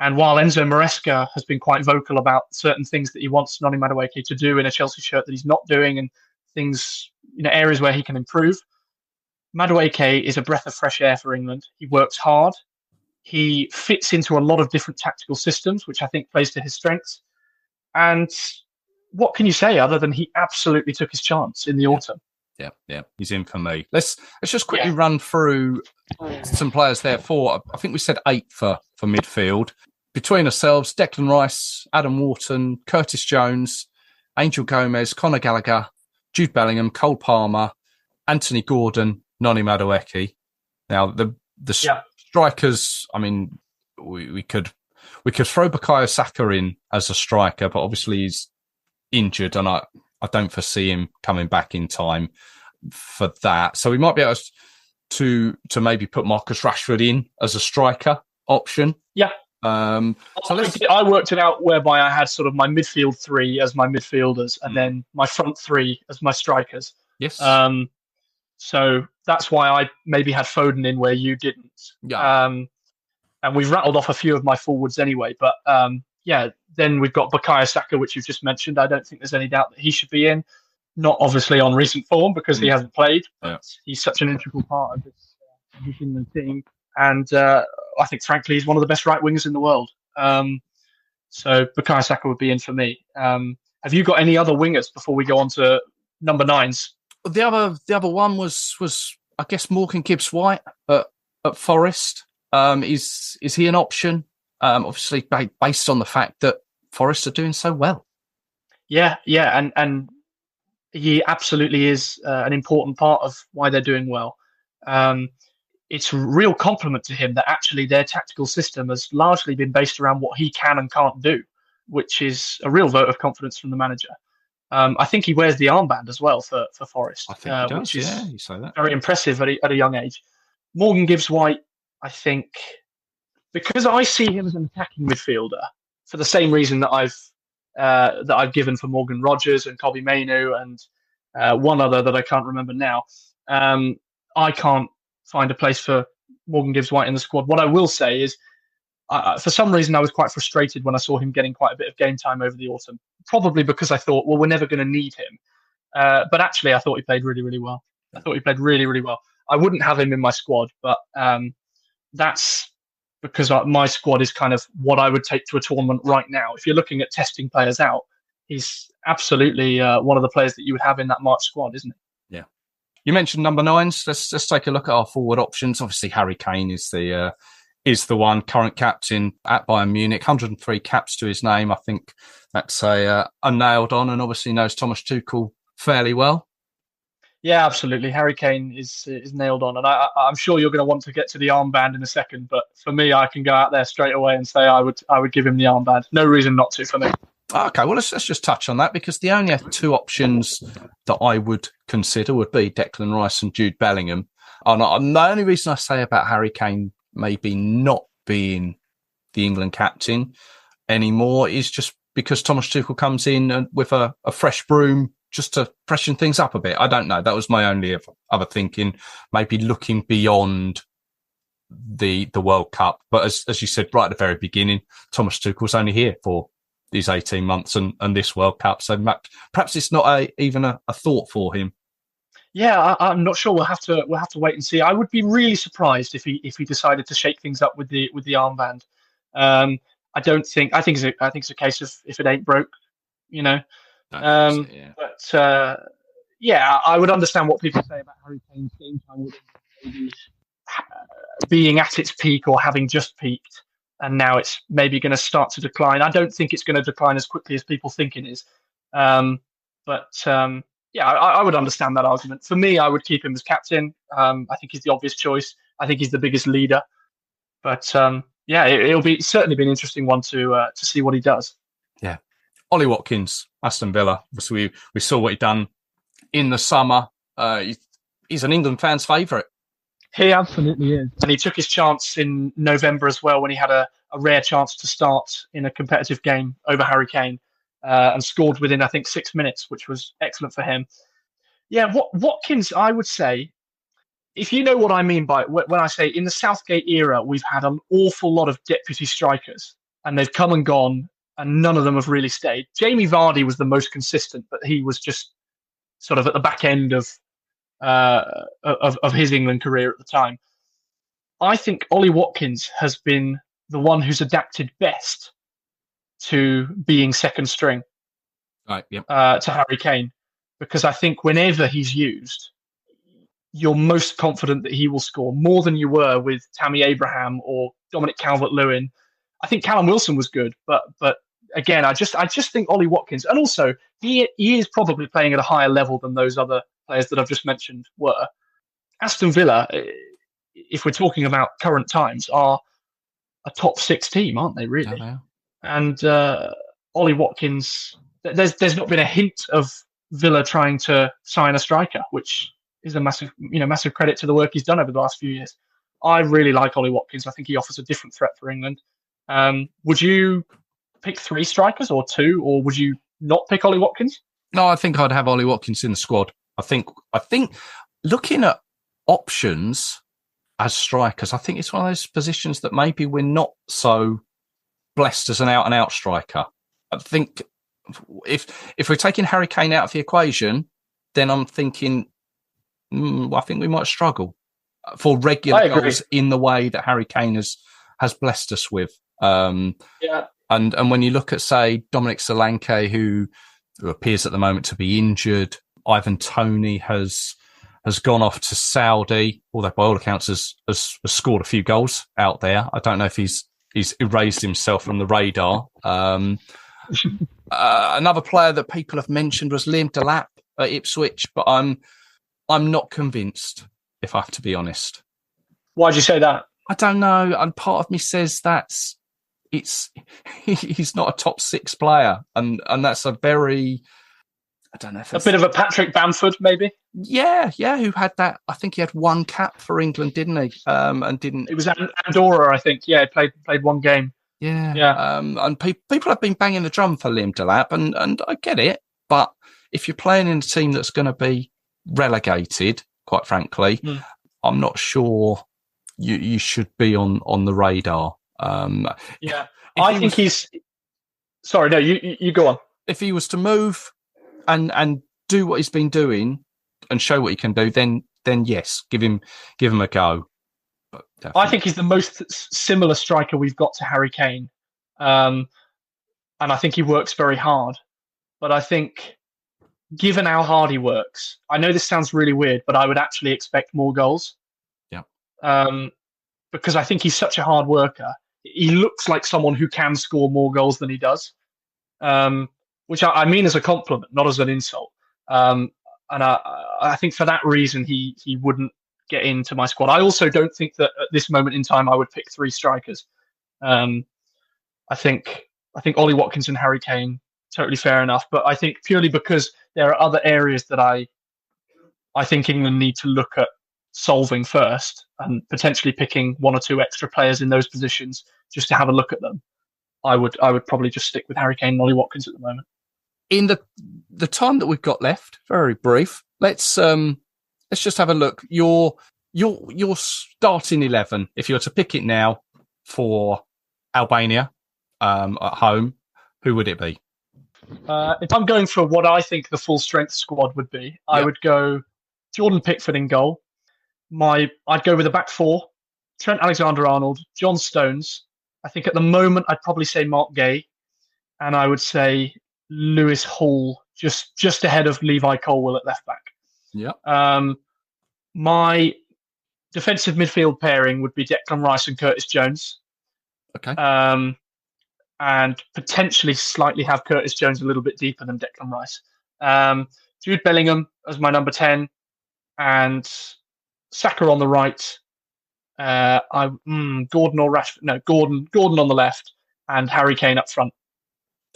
And while Enzo Maresca has been quite vocal about certain things that he wants Noni Madueke to do in a Chelsea shirt that he's not doing, and things, areas where he can improve, Madueke is a breath of fresh air for England. He works hard. He fits into a lot of different tactical systems, which I think plays to his strengths. And what can you say other than he absolutely took his chance in the autumn? Yeah, he's in for me. Let's just quickly run through some players there for, I think we said 8 for midfield. Between ourselves, Declan Rice, Adam Wharton, Curtis Jones, Angel Gomez, Conor Gallagher, Jude Bellingham, Cole Palmer, Anthony Gordon, Noni Madueke. Now the strikers, I mean, we could throw Bukayo Saka in as a striker, but obviously he's injured, and I don't foresee him coming back in time for that. So we might be able to maybe put Marcus Rashford in as a striker option. Yeah. I worked it out whereby I had sort of my midfield 3 as my midfielders, and then my front 3 as my strikers. Yes. So that's why I maybe had Foden in where you didn't. Yeah. And we've rattled off a few of my forwards anyway. But then we've got Bukayo Saka, which you've just mentioned. I don't think there's any doubt that he should be in. Not obviously on recent form because he hasn't played. But he's such an integral part of this England team. And I think, frankly, he's one of the best right wingers in the world. So Bukayo Saka would be in for me. Have you got any other wingers before we go on to number 9s? The other one was I guess Morgan Gibbs-White at Forest. Is he an option? Obviously based on the fact that Forest are doing so well. Yeah, and he absolutely is an important part of why they're doing well. It's a real compliment to him that actually their tactical system has largely been based around what he can and can't do, which is a real vote of confidence from the manager. I think he wears the armband as well for Forest, I think he does, which is you say that. very impressive at a young age. Morgan Gibbs-White, I think, because I see him as an attacking midfielder for the same reason that I've given for Morgan Rogers and Kobbie Mainoo and one other that I can't remember now. I can't find a place for Morgan Gibbs-White in the squad. What I will say is, for some reason, I was quite frustrated when I saw him getting quite a bit of game time over the autumn. Probably because I thought, well, we're never going to need him. But actually, I thought he played really, really well. I thought he played really, really well. I wouldn't have him in my squad, but that's because my squad is kind of what I would take to a tournament right now. If you're looking at testing players out, he's absolutely one of the players that you would have in that March squad, isn't he? Yeah. You mentioned number 9s. Let's take a look at our forward options. Obviously, Harry Kane is the one, current captain at Bayern Munich, 103 caps to his name. I think that's a nailed on, and obviously knows Thomas Tuchel fairly well. Yeah, absolutely. Harry Kane is nailed on, and I'm sure you're going to want to get to the armband in a second. But for me, I can go out there straight away and say I would give him the armband. No reason not to for me. Okay, well let's just touch on that, because the only 2 options that I would consider would be Declan Rice and Jude Bellingham. And the only reason I say about Harry Kane maybe not being the England captain anymore is just because Thomas Tuchel comes in with a fresh broom just to freshen things up a bit. I don't know. That was my only other thinking, maybe looking beyond the World Cup. But as you said right at the very beginning, Thomas Tuchel's only here for these 18 months and this World Cup. So perhaps it's not even a thought for him. Yeah, I'm not sure. We'll have to wait and see. I would be really surprised if he decided to shake things up with the armband. I think it's a case of if it ain't broke, you know. But I would understand what people say about Harry Kane's game time maybe being at its peak or having just peaked, and now it's maybe going to start to decline. I don't think it's going to decline as quickly as people think it is. I would understand that argument. For me, I would keep him as captain. I think he's the obvious choice. I think he's the biggest leader. But it'll certainly be an interesting one to see what he does. Yeah. Ollie Watkins, Aston Villa. So we saw what he'd done in the summer. He's an England fan's favourite. He absolutely is. And he took his chance in November as well, when he had a rare chance to start in a competitive game over Harry Kane. And scored within, I think, 6 minutes, which was excellent for him. Yeah, Watkins, I would say, if you know what I mean by when I say in the Southgate era, we've had an awful lot of deputy strikers, and they've come and gone, and none of them have really stayed. Jamie Vardy was the most consistent, but he was just sort of at the back end of his England career at the time. I think Ollie Watkins has been the one who's adapted best to being second string to Harry Kane, because I think whenever he's used, you're most confident that he will score more than you were with Tammy Abraham or Dominic Calvert-Lewin. I think Callum Wilson was good, but again, I just think Ollie Watkins, and also he is probably playing at a higher level than those other players that I've just mentioned were. Aston Villa, if we're talking about current times, are a top 6 team, aren't they? Really. Oh, and Ollie Watkins, there's not been a hint of Villa trying to sign a striker, which is a massive credit to the work he's done over the last few years. I really like Ollie Watkins. I think he offers a different threat for England. Would you pick 3 strikers or 2, or would you not pick Ollie Watkins? No, I think I'd have Ollie Watkins in the squad. I think looking at options as strikers, I think it's one of those positions that maybe we're not so blessed as an out-and-out striker. I think if we're taking Harry Kane out of the equation, then I'm thinking I think we might struggle for regular goals in the way that Harry Kane has blessed us with. And when you look at, say, Dominic Solanke, who appears at the moment to be injured, Ivan Toney has gone off to Saudi, although by all accounts has scored a few goals out there. I don't know if he's erased himself from the radar. Another player that people have mentioned was Liam Delap at Ipswich, but I'm not convinced, if I have to be honest. Why'd you say that? I don't know. And part of me says he's not a top 6 player. And that's a very, I don't know. A bit of a Patrick Bamford, maybe? Yeah. Who had that? I think he had one cap for England, didn't he? And didn't. It was Andorra, I think. Yeah, he played one game. Yeah. And people have been banging the drum for Liam Delap, and I get it. But if you're playing in a team that's going to be relegated, quite frankly, I'm not sure you should be on the radar. I think he's. Sorry, no, you go on. If he was to move and do what he's been doing and show what he can do, then yes, give him a go. But I think he's the most similar striker we've got to Harry Kane, and I think he works very hard. But I think, given how hard he works, I know this sounds really weird, but I would actually expect more goals. Yeah. Because I think he's such a hard worker. He looks like someone who can score more goals than he does, which I mean as a compliment, not as an insult. And I think for that reason, he wouldn't get into my squad. I also don't think that at this moment in time I would pick 3 strikers. I think Ollie Watkins and Harry Kane, totally fair enough. But I think purely because there are other areas that I think England need to look at solving first, and potentially picking 1 or 2 extra players in those positions just to have a look at them, I would probably just stick with Harry Kane and Ollie Watkins at the moment. In the time that we've got left, very brief, let's just have a look. Your starting 11, if you were to pick it now for Albania at home, who would it be? If I'm going for what I think the full strength squad would be, I would go Jordan Pickford in goal. I'd go with a back 4, Trent Alexander-Arnold, John Stones. I think at the moment I'd probably say Mark Gay, and I would say Lewis Hall just ahead of Levi Colwill at left back. Yeah. My defensive midfield pairing would be Declan Rice and Curtis Jones. Okay. And potentially slightly have Curtis Jones a little bit deeper than Declan Rice. Jude Bellingham as my number 10, and Saka on the right. Gordon or Rashford? No, Gordon on the left, and Harry Kane up front.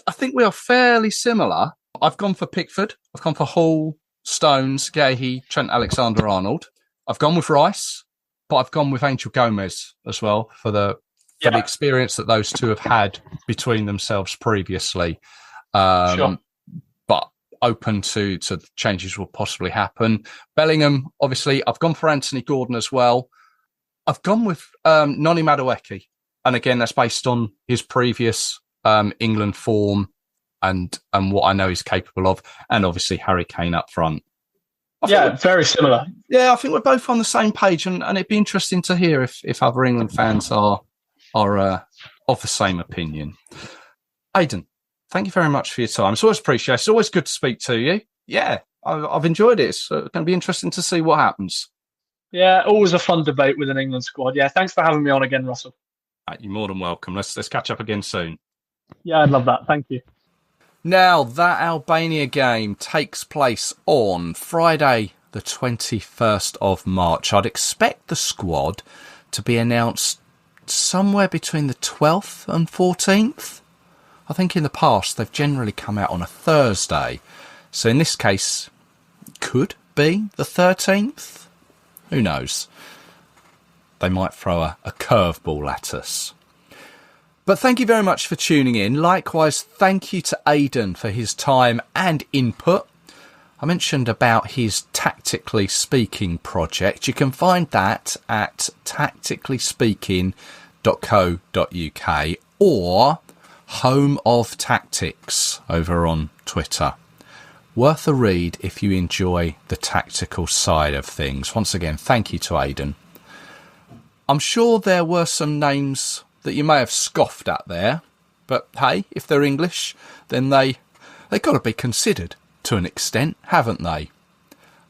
I think we are fairly similar. I've gone for Pickford. I've gone for Hall, Stones, Gahey, Trent Alexander-Arnold. I've gone with Rice, but I've gone with Angel Gomez as well for the experience that those two have had between themselves previously. Sure. But open to changes will possibly happen. Bellingham, obviously, I've gone for Anthony Gordon as well. I've gone with Noni Madueke. And again, that's based on his previous England form and what I know he's capable of. And obviously Harry Kane up front. Very similar. Yeah, I think we're both on the same page. And it'd be interesting to hear if other England fans are of the same opinion. Aidan, thank you very much for your time. It's always appreciated. It's always good to speak to you. Yeah, I've enjoyed it. It's going to be interesting to see what happens. Yeah, always a fun debate with an England squad. Yeah, thanks for having me on again, Russell. You're more than welcome. Let's catch up again soon. Yeah, I'd love that. Thank you. Now, that Albania game takes place on Friday, the 21st of March. I'd expect the squad to be announced somewhere between the 12th and 14th. I think in the past they've generally come out on a Thursday. So in this case, could be the 13th. Who knows? They might throw a curveball at us. But thank you very much for tuning in. Likewise, thank you to Aidan for his time and input. I mentioned about his Tactically Speaking project. You can find that at tacticallyspeaking.co.uk or Home of Tactics over on Twitter. Worth a read if you enjoy the tactical side of things. Once again, thank you to Aidan. I'm sure there were some names that you may have scoffed at there, but hey, if they're English, then they got to be considered to an extent, haven't they?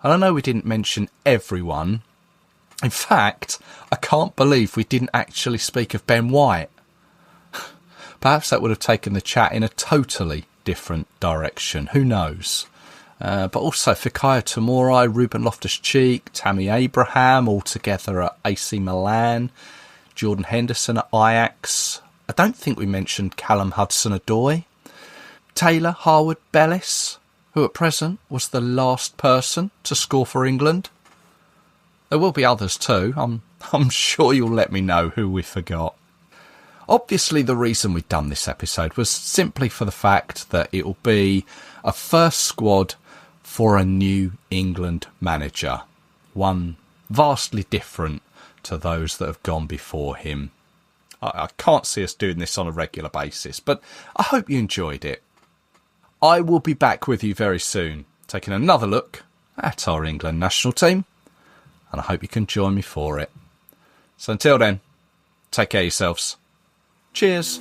And I know we didn't mention everyone. In fact, I can't believe we didn't actually speak of Ben White. Perhaps that would have taken the chat in a totally different direction. Who knows? But also Fikayo Tomori, Ruben Loftus-Cheek, Tammy Abraham, all together at AC Milan, Jordan Henderson at Ajax. I don't think we mentioned Callum Hudson-Odoi. Taylor Harwood-Bellis, who at present was the last person to score for England. There will be others too. I'm sure you'll let me know who we forgot. Obviously, the reason we've done this episode was simply for the fact that it will be a first squad for a new England manager. One vastly different to those that have gone before him. I can't see us doing this on a regular basis, but I hope you enjoyed it. I will be back with you very soon, taking another look at our England national team, and I hope you can join me for it. So until then, take care of yourselves. Cheers.